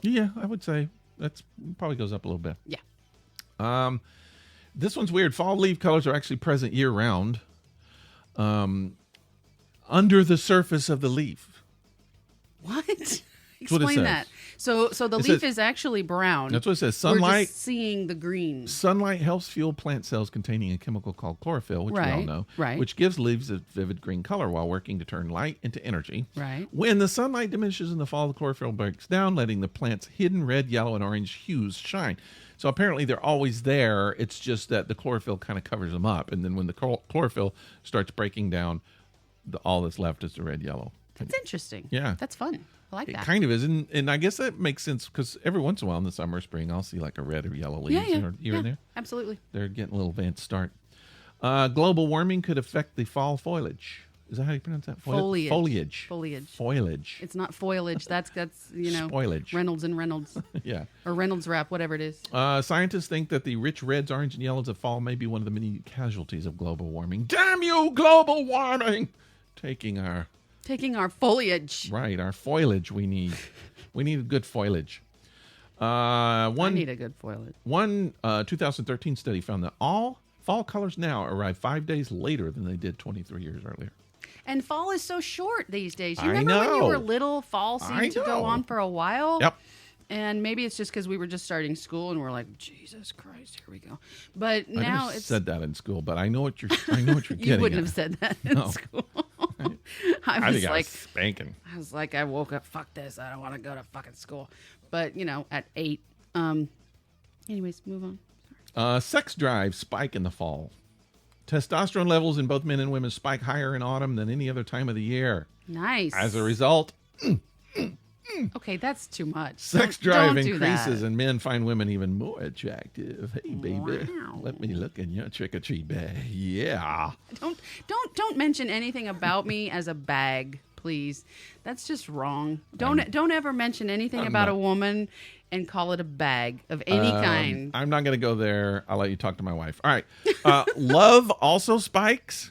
Yeah, I would say that's probably goes up a little bit. Yeah. This one's weird. Fall leaf colors are actually present year round. Under the surface of the leaf. What? Explain that. So the leaf is actually brown. That's what it says. Sunlight. We're just seeing the green. Sunlight helps fuel plant cells containing a chemical called chlorophyll, which we all know, which gives leaves a vivid green color while working to turn light into energy. Right. When the sunlight diminishes in the fall, the chlorophyll breaks down, letting the plant's hidden red, yellow, and orange hues shine. So apparently they're always there. It's just that the chlorophyll kind of covers them up. And then when the chlorophyll starts breaking down, all that's left is the red, yellow. That's interesting. Yeah. That's fun. I like that. It kind of is. And I guess that makes sense because every once in a while in the summer or spring, I'll see like a red or yellow leaves here and there. Absolutely. They're getting a little advanced start. Global warming could affect the fall foliage. Is that how you pronounce that? Foliage. Foliage. It's not foliage. That's spoilage. Reynolds and Reynolds. Yeah. Or Reynolds wrap, whatever it is. Scientists think that the rich reds, orange, and yellows of fall may be one of the many casualties of global warming. Damn you, global warming! Taking our foliage. Right, our foliage we need. We need a good foliage. I need a good foliage. One 2013 study found that all fall colors now arrive 5 days later than they did 23 years earlier. And fall is so short these days. You remember when you were little, fall seemed to go on for a while? Yep. And maybe it's just because we were just starting school and we're like, Jesus Christ, here we go. But now I it's said that in school, but I know what you're getting you wouldn't at. have said that in school. I was spanking. I was like, I woke up, fuck this, I don't want to go to fucking school. But at 8. Anyways, move on. Sex drive spike in the fall. Testosterone levels in both men and women spike higher in autumn than any other time of the year. Nice. As a result, okay, that's too much. Sex drive don't increases and men find women even more attractive. Hey, baby, Wow. let me look in your trick-or-treat bag. Yeah. Don't mention anything about me as a bag, please. That's just wrong. Don't ever mention anything about a woman and call it a bag of any kind. I'm not going to go there. I'll let you talk to my wife. All right. Love also spikes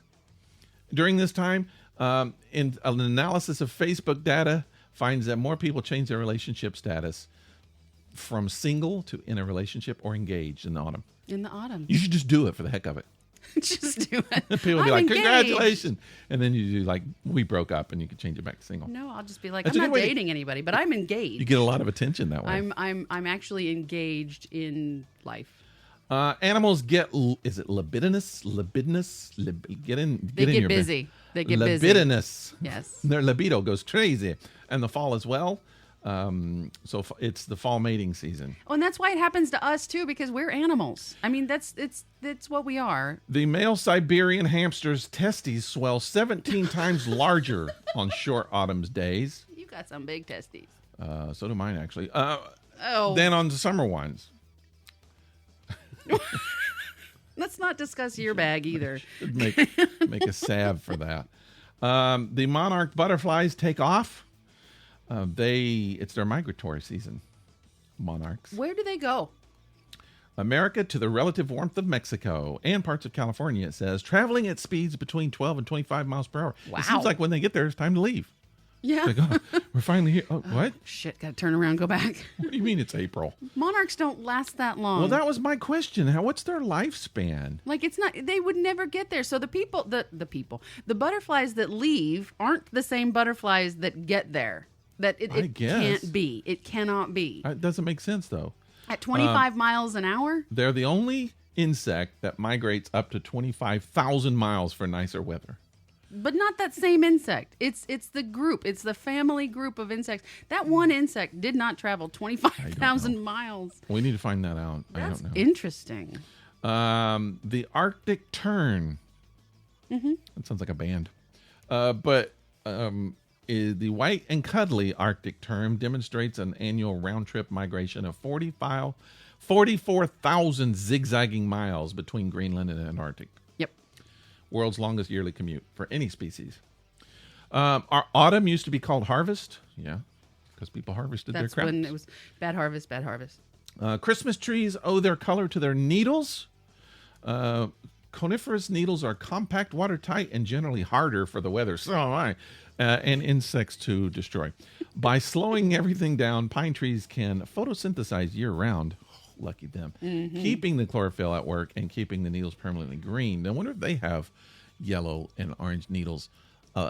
during this time. In an analysis of Facebook data, finds that more people change their relationship status from single to in a relationship or engaged in the autumn. In the autumn. You should just do it for the heck of it. Just do it. People will be I'm like, engaged. congratulations. And then you do like, we broke up, and you can change it back to single. No, I'll just be like, That's I'm a not good way dating anybody, but I'm engaged. You get a lot of attention that way. I'm actually engaged in life. Animals get, is it libidinous? They get busy. They get busy. Libidinous. Yes. Their libido goes crazy. And the fall as well. So it's the fall mating season. Oh, and that's why it happens to us too, because we're animals. I mean, that's what we are. The male Siberian hamster's testes swell 17 times larger on short autumn's days. You got some big testes. So do mine, actually. Oh. Than on the summer ones. Let's not discuss your bag either. Should make a salve for that. The monarch butterflies take off. It's their migratory season. Monarchs. Where do they go? America to the relative warmth of Mexico and parts of California, it says, traveling at speeds between 12 and 25 miles per hour. Wow. It seems like when they get there, it's time to leave. Yeah. Like, oh, we're finally here. Oh, what? Shit, gotta turn around, go back. What do you mean it's April? Monarchs don't last that long. Well, that was my question. What's their lifespan? Like, it's not, they would never get there. So the butterflies that leave aren't the same butterflies that get there. That it can't be. It cannot be. It doesn't make sense, though. At 25 miles an hour? They're the only insect that migrates up to 25,000 miles for nicer weather. But not that same insect. It's the group. It's the family group of insects. That one insect did not travel 25,000 miles. We need to find that out. That's I don't know. Interesting. The Arctic Tern. Mm-hmm. That sounds like a band. But the white and cuddly Arctic tern demonstrates an annual round-trip migration of 44,000 zigzagging miles between Greenland and Antarctic. Yep. World's longest yearly commute for any species. Our autumn used to be called harvest. Yeah, because people harvested their crops. That's when it was bad harvest, bad harvest. Christmas trees owe their color to their needles. Coniferous needles are compact, watertight, and generally harder for the weather. So am I. And insects to destroy. By slowing everything down, pine trees can photosynthesize year-round. Oh, lucky them. Mm-hmm. Keeping the chlorophyll at work and keeping the needles permanently green. I wonder if they have yellow and orange needles,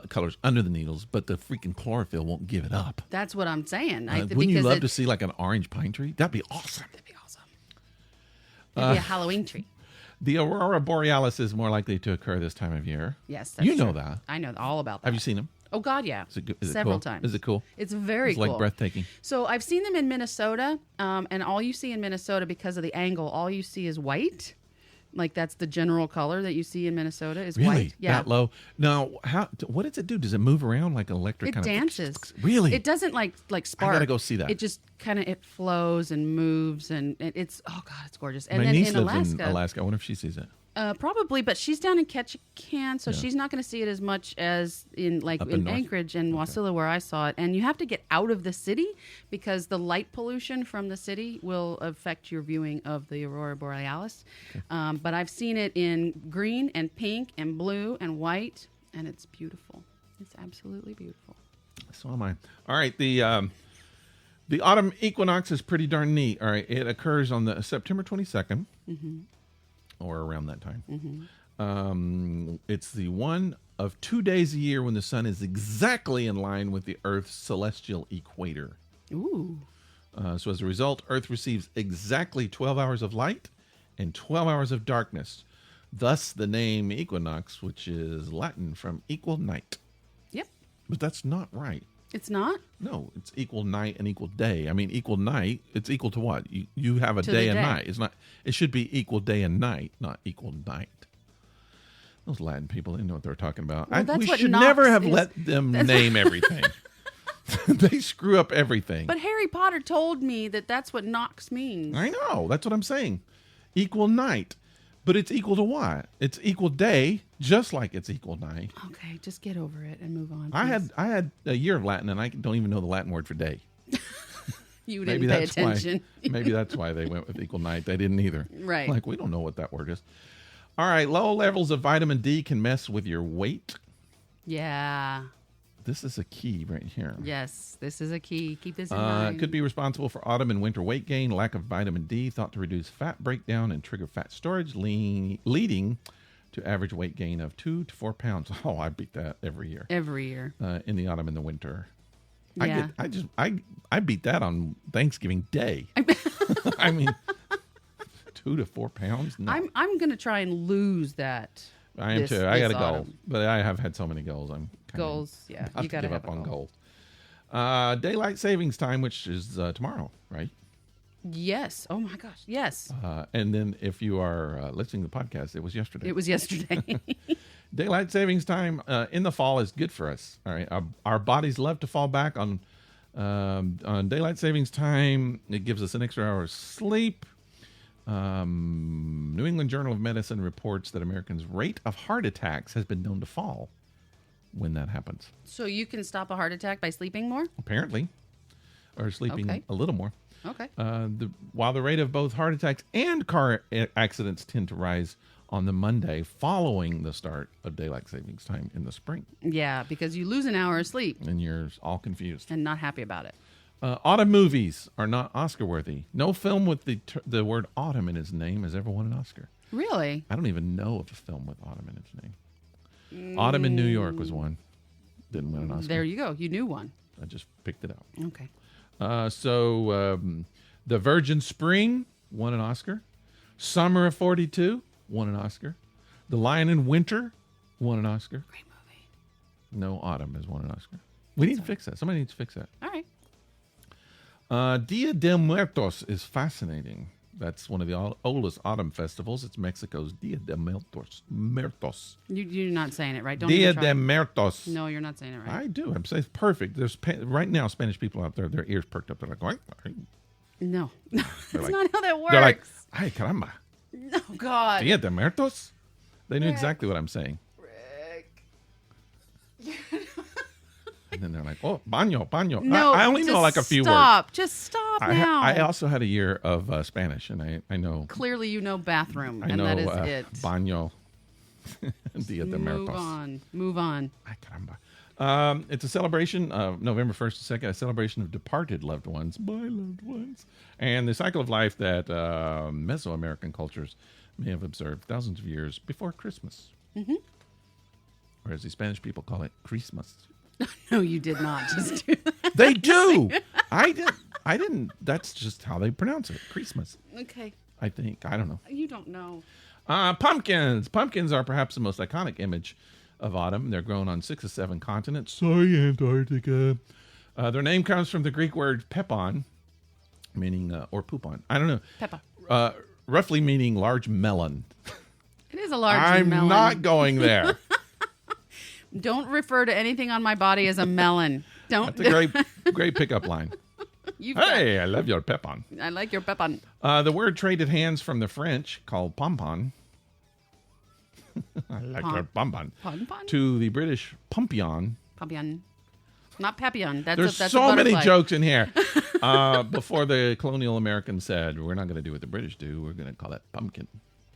colors under the needles, but the freaking chlorophyll won't give it up. That's what I'm saying. Wouldn't you love to see like an orange pine tree? That'd be awesome. That'd be awesome. It'd be a Halloween tree. The aurora borealis is more likely to occur this time of year. Yes, that's You know true. that. I know all about that. Have you seen them? Oh, God, yeah. Is it Several cool? times. Is it cool? It's very It's cool. like breathtaking. So I've seen them in Minnesota, and all you see in Minnesota, because of the angle, all you see is white. Like, that's the general color that you see in Minnesota is Really? white. Yeah. That low? Now, what does it do? Does it move around like an electric It kind dances. of... Really? It doesn't like spark. I gotta go see that. It just kind of, it flows and moves, and it's, oh God, it's gorgeous. And My then niece in lives Alaska, in Alaska. I wonder if she sees it. Probably, but she's down in Ketchikan, so she's not going to see it as much as in north. Anchorage and Wasilla, where I saw it. And you have to get out of the city because the light pollution from the city will affect your viewing of the aurora borealis. Okay. But I've seen it in green and pink and blue and white, and it's beautiful. It's absolutely beautiful. So am I. All right, the autumn equinox is pretty darn neat. All right, it occurs on the September 22nd. Mm-hmm. Or around that time. Mm-hmm. It's the one of 2 days a year when the sun is exactly in line with the Earth's celestial equator. Ooh. So as a result, Earth receives exactly 12 hours of light and 12 hours of darkness. Thus the name equinox, which is Latin from equal night. Yep. But that's not right. It's not? No, it's equal night and equal day. I mean, equal night, it's equal to what? You have a To day the and day. night. It's not. It should be equal day and night, not equal night. Those Latin people, they know what they're talking about. Well, that's we what should Nox never have is. let them name everything. They screw up everything. But Harry Potter told me that that's what Nox means. I know. That's what I'm saying. Equal night. But it's equal to what? It's equal day, just like it's equal night. Okay, just get over it and move on. I please. had a year of Latin, and I don't even know the Latin word for day. You Maybe didn't pay that's attention. why. Maybe that's why they went with equal night. They didn't either. Right. Like, we don't know what that word is. All right. Low levels of vitamin D can mess with your weight. Yeah. This is a key right here. Yes, this is a key. Keep this in mind. It could be responsible for autumn and winter weight gain, lack of vitamin D, thought to reduce fat breakdown and trigger fat storage, leading to average weight gain of 2 to 4 pounds. Oh, I beat that every year. Every year. In the autumn and the winter. Yeah. I beat that on Thanksgiving Day. I mean, 2 to 4 pounds? No. I'm going to try and lose that. I am too. I got a goal, but I have had so many goals. I'm kind Goals, yeah. of You got to give have up a on goal. goals. Daylight savings time, which is tomorrow, right? Yes. Oh my gosh. Yes. And then if you are listening to the podcast, it was yesterday. It was yesterday. Daylight savings time in the fall is good for us. All right, our bodies love to fall back on daylight savings time. It gives us an extra hour of sleep. New England Journal of Medicine reports that Americans' rate of heart attacks has been known to fall when that happens. So you can stop a heart attack by sleeping more? Apparently, or sleeping Okay. a little more. Okay. While the rate of both heart attacks and car accidents tend to rise on the Monday following the start of daylight savings time in the spring, Yeah, because you lose an hour of sleep and you're all confused. and not happy about it. Autumn movies are not Oscar-worthy. No film with the word autumn in its name has ever won an Oscar. Really? I don't even know of a film with autumn in its name. Autumn in New York was one. Didn't win an Oscar. There you go. You knew one. I just picked it out. Okay. The Virgin Spring won an Oscar. Summer of 42 won an Oscar. The Lion in Winter won an Oscar. Great movie. No autumn has won an Oscar. We need to fix that. Somebody needs to fix that. All right. Dia de Muertos is fascinating. That's one of the oldest autumn festivals. It's Mexico's Dia de Muertos. You're not saying it right. Don't Dia even try. de Muertos. No, you're not saying it right. I do. I'm saying it's perfect. There's right now Spanish people out there, their ears perked up. They're like, what? No. That's like- not how that works. They're like, ay, caramba. No, God. Dia de Muertos? They knew Rick. exactly what I'm saying. Rick. And then they're like, oh, baño. No, I only know like a few words. Stop. Just stop now. I also had a year of Spanish, and I know. Clearly, you know bathroom, I and know that is it. baño. Dia de Muertos. Move on. Ay, caramba. It's a celebration of November 1st to 2nd, a celebration of departed loved ones, my loved ones, and the cycle of life that Mesoamerican cultures may have observed thousands of years before Christmas. Mm-hmm. Or as the Spanish people call it, Christmas. No, you did not just do that. They do. I didn't. That's just how they pronounce it. Christmas. Okay. I think. I don't know. You don't know. Pumpkins. Pumpkins are perhaps the most iconic image of autumn. They're grown on 6 of 7 continents. Sorry, Antarctica. Their name comes from the Greek word pepon, meaning, or poupon. I don't know. Peppa. Roughly meaning large melon. It is a large I'm melon. not going there. Don't refer to anything on my body as a melon. Don't. That's a great pickup line. Hey, I love your pepon. I like your pepon. The word traded hands from the French, called pompon. I like your pompon. Pompon? To the British pumpion. Papillon. Not papillon. There's that's so a many butterfly. jokes in here. Before the colonial Americans said, we're not going to do what the British do. We're going to call it pumpkin.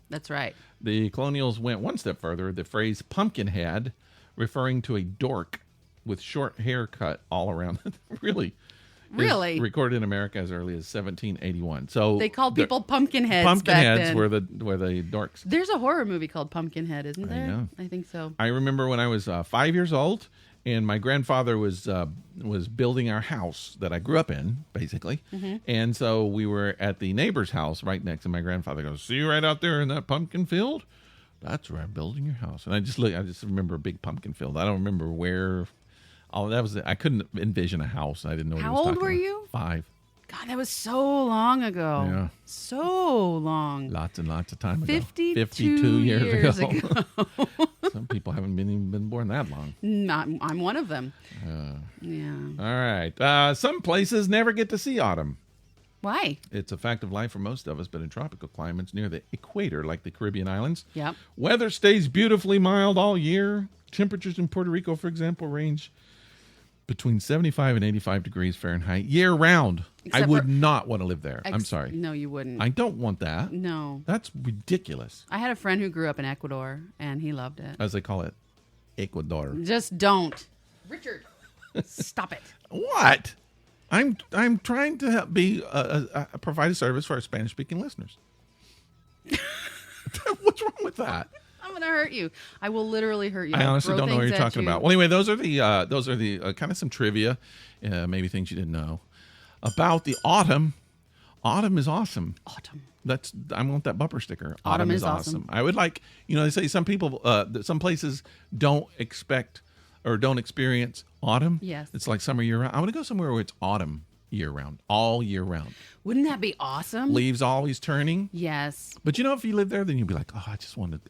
That's right. The colonials went one step further. The phrase pumpkinhead, referring to a dork with short haircut all around. Really? Is recorded in America as early as 1781. So they called people pumpkinheads back Pumpkinheads then. were the dorks. There's a horror movie called Pumpkinhead, isn't there? know. I think so. I remember when I was 5 years old, and my grandfather was building our house that I grew up in, basically. And so we were at the neighbor's house right next, and my grandfather goes, "See you right out there in that pumpkin field? That's where I'm building your house." And I just remember a big pumpkin field. I don't remember where. Oh, that was it. I couldn't envision a house. I didn't know what he was talking about. How old were you? 5. God, that was so long ago. Yeah. So long. Lots and lots of time ago. 52 years ago. Some people haven't even been born that long. I'm one of them. Yeah. All right. Some places never get to see autumn. Why? It's a fact of life for most of us, but in tropical climates near the equator, like the Caribbean islands, Yep. weather stays beautifully mild all year. Temperatures in Puerto Rico, for example, range between 75 and 85 degrees Fahrenheit year round. I would not want to live there. I'm sorry. No, you wouldn't. I don't want that. No. That's ridiculous. I had a friend who grew up in Ecuador, and he loved it. As they call it, Ecuador. Just don't. Richard, stop it. What? I'm trying to help provide a service for our Spanish-speaking listeners. What's wrong with that? I'm going to hurt you. I will literally hurt you. I honestly don't know what you're talking about. Well, anyway, those are the kind of some trivia, maybe things you didn't know about the autumn. Autumn is awesome. Autumn. I want that bumper sticker. Autumn is awesome. I would like, they say some people, some places don't expect or don't experience autumn. Yes. It's like summer year round. I want to go somewhere where it's autumn year round, all year round. Wouldn't that be awesome? Leaves always turning. Yes. But if you live there, then you'd be like, oh, I just want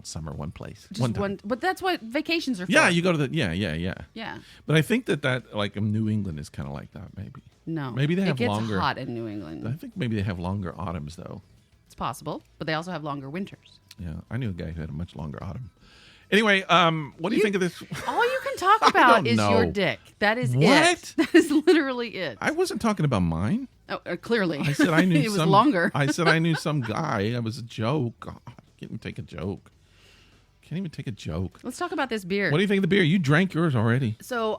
summer one place. One time. But that's what vacations are for. Yeah, you go to yeah. Yeah. But I think that like New England is kind of like that, maybe. No. Maybe they have longer. It gets hot in New England. I think maybe they have longer autumns, though. It's possible, but they also have longer winters. Yeah, I knew a guy who had a much longer autumn. Anyway, what do you think of this? All you can talk about is your dick. That is what? It. That is literally it. I wasn't talking about mine. Oh, clearly. I said I knew it was longer. I said I knew some guy. It was a joke. God, I can't even take a joke. Let's talk about this beer. What do you think of the beer? You drank yours already. So,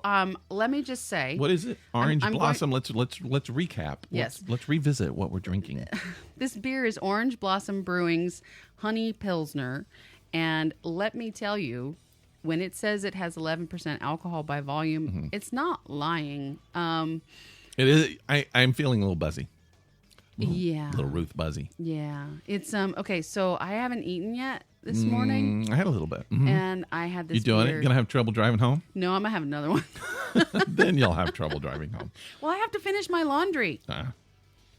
let me just say. What is it? Orange Blossom. Let's recap. Yes. Let's revisit what we're drinking. This beer is Orange Blossom Brewing's Honey Pilsner. And let me tell you, when it says it has 11% alcohol by volume, it's not lying. It is. I'm feeling a little buzzy. Yeah. A little Ruth buzzy. Yeah. It's okay, so I haven't eaten yet this morning. I had a little bit. Mm-hmm. And I had this You doing beer. it? Gonna have trouble driving home? No, I'm going to have another one. Then you'll have trouble driving home. Well, I have to finish my laundry.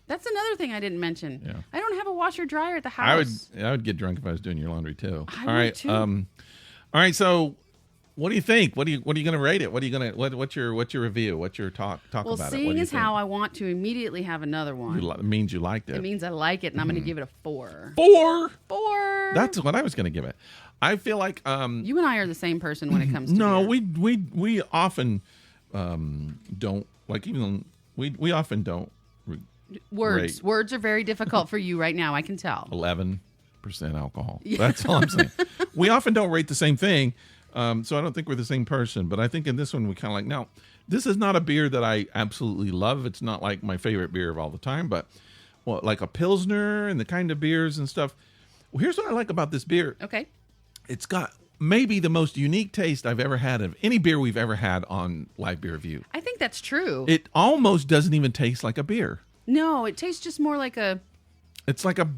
That's another thing I didn't mention. Yeah. I don't have a washer dryer at the house. I would get drunk if I was doing your laundry too. I would too. All right. So, what do you think? What are you going to rate it? What's your review? What's your talk about it? Well, seeing as how I want to immediately have another one. It means you liked it. It means I like it, and I'm going to give it a 4. 4. 4. That's what I was going to give it. I feel like you and I are the same person when it comes to no, beer. we often don't like even we often don't. Words are very difficult for you right now. I can tell. 11% alcohol. That's all I'm saying. We often don't rate the same thing, so I don't think we're the same person. But I think in this one we kind of like. Now, this is not a beer that I absolutely love. It's not like my favorite beer of all the time, but like a Pilsner and the kind of beers and stuff. Well, here's what I like about this beer. Okay. It's got maybe the most unique taste I've ever had of any beer we've ever had on Live Beer Review. I think that's true. It almost doesn't even taste like a beer. No, it tastes just more like a. It's like a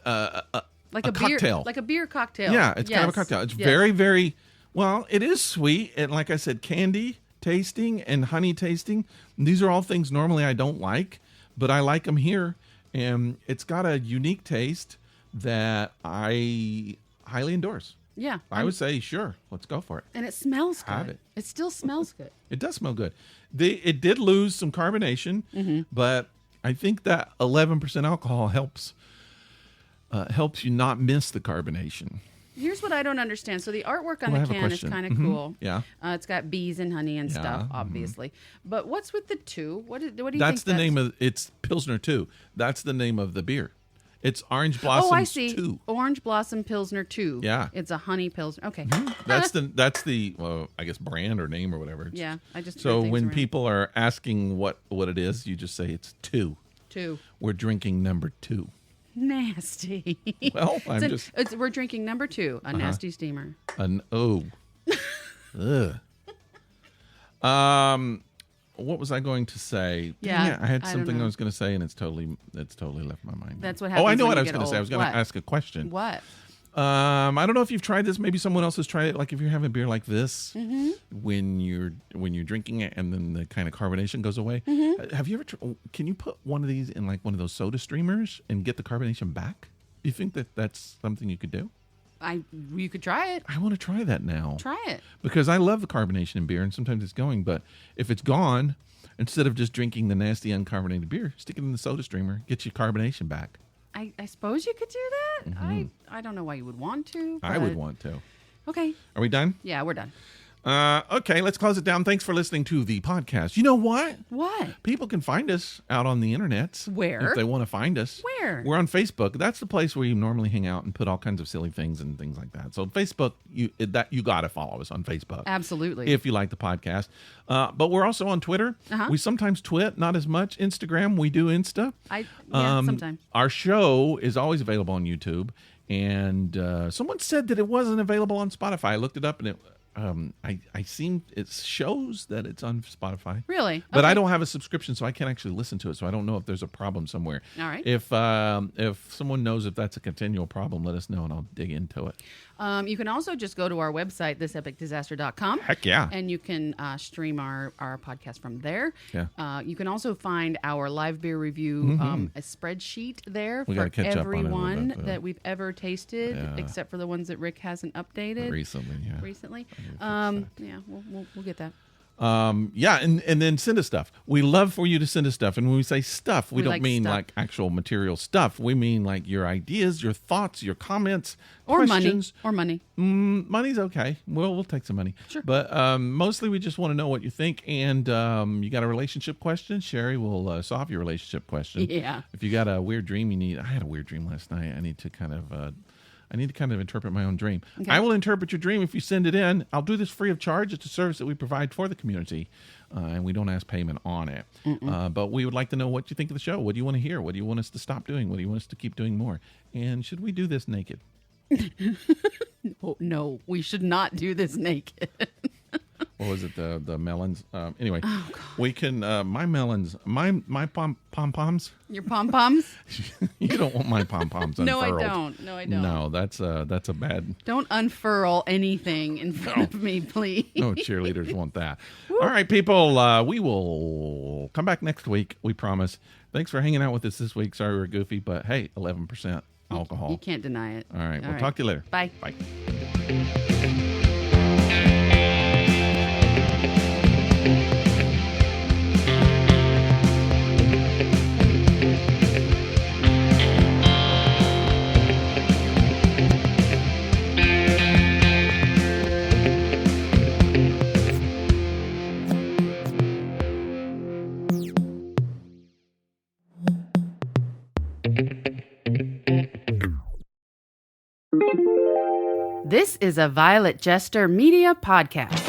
cocktail. Beer, like a beer cocktail. Yeah, it's kind of a cocktail. It's very, very well. It is sweet, and like I said, candy tasting and honey tasting. These are all things normally I don't like, but I like them here, and it's got a unique taste that I highly endorse. Yeah, I would say sure. Let's go for it. And it smells good. Have it. It still smells good. It does smell good. It did lose some carbonation, but I think that 11% alcohol helps you not miss the carbonation. Here's what I don't understand. So the artwork on the can is kind of cool. Yeah. It's got bees and honey and stuff, obviously. But what's with the 2? What do you think? That's the name of it's Pilsner 2. That's the name of the beer. It's Orange Blossom 2. Oh, I see. Orange Blossom Pilsner 2. Yeah. It's a honey Pilsner. Okay. That's the I guess brand or name or whatever. Yeah, I just so when people are asking what it is, you just say it's 2. 2. We're drinking number 2. Nasty. Well, we're drinking number 2, a nasty steamer. Ugh. What was I going to say? Yeah, Dang it, I had I something don't know. I was going to say, and it's totally left my mind. That's what happens. Oh, I know when what you I was get going to say. I was old. going to What? ask a question. What? I don't know if you've tried this. Maybe someone else has tried it. Like if you're having a beer like this, Mm-hmm. when you're drinking it, and then the kind of carbonation goes away. Mm-hmm. Have you ever? Can you put one of these in like one of those soda streamers and get the carbonation back? Do you think that that's something you could do? You could try it. I want to try that now. Try it. Because I love the carbonation in beer, and sometimes it's going. But if it's gone, instead of just drinking the nasty uncarbonated beer, stick it in the soda streamer, get your carbonation back. I suppose you could do that. I don't know why you would want to. I would but- want to. Okay. Are we done? Yeah, we're done. Okay, let's close it down. Thanks for listening to the podcast. You know what? What? People can find us out on the internet. Where? If they want to find us. Where? We're on Facebook. That's the place where you normally hang out and put all kinds of silly things and things like that. So Facebook, you got to follow us on Facebook. Absolutely. If you like the podcast. But we're also on Twitter. Uh-huh. We sometimes twit, not as much. Instagram, we do Insta. Sometimes. Our show is always available on YouTube. And someone said that it wasn't available on Spotify. I looked it up, and it shows that it's on Spotify. Really? But I Okay. don't have a subscription, so I can't actually listen to it. So I don't know if there's a problem somewhere. All right. If someone knows if that's a continual problem, let us know, and I'll dig into it. You can also just go to our website, thisepicdisaster.com. Heck yeah. And you can stream our podcast from there. Yeah. You can also find our live beer review a spreadsheet there We for gotta catch up on it a little everyone bit, though. that we've ever tasted, Yeah. except for the ones that Rick hasn't updated Recently. Yeah, we'll get that. Yeah, and then send us stuff. We love for you to send us stuff. And when we say stuff, we don't like mean stuff. like actual material stuff. We mean like your ideas, your thoughts, your comments, Or questions. money. Money's okay. We'll take some money. Sure. But mostly we just want to know what you think. And you got a relationship question? Cheri will solve your relationship question. Yeah. If you got a weird dream I had a weird dream last night. I need to kind of interpret my own dream. Okay. I will interpret your dream if you send it in. I'll do this free of charge. It's a service that we provide for the community, and we don't ask payment on it. But we would like to know what you think of the show. What do you want to hear? What do you want us to stop doing? What do you want us to keep doing more? And should we do this naked? Oh, no, we should not do this naked. What was it? The melons? Anyway, we can, my melons, my pom-poms. Your pom-poms? You don't want my pom-poms No, I unfurled. don't. No, that's a bad... Don't unfurl anything in front of me, please. No cheerleaders want that. All right, people, we will come back next week, we promise. Thanks for hanging out with us this week. Sorry we're goofy, but hey, 11% alcohol. You can't deny it. All right, we'll talk to you later. Bye. Bye. This is a Violet Jester Media podcast.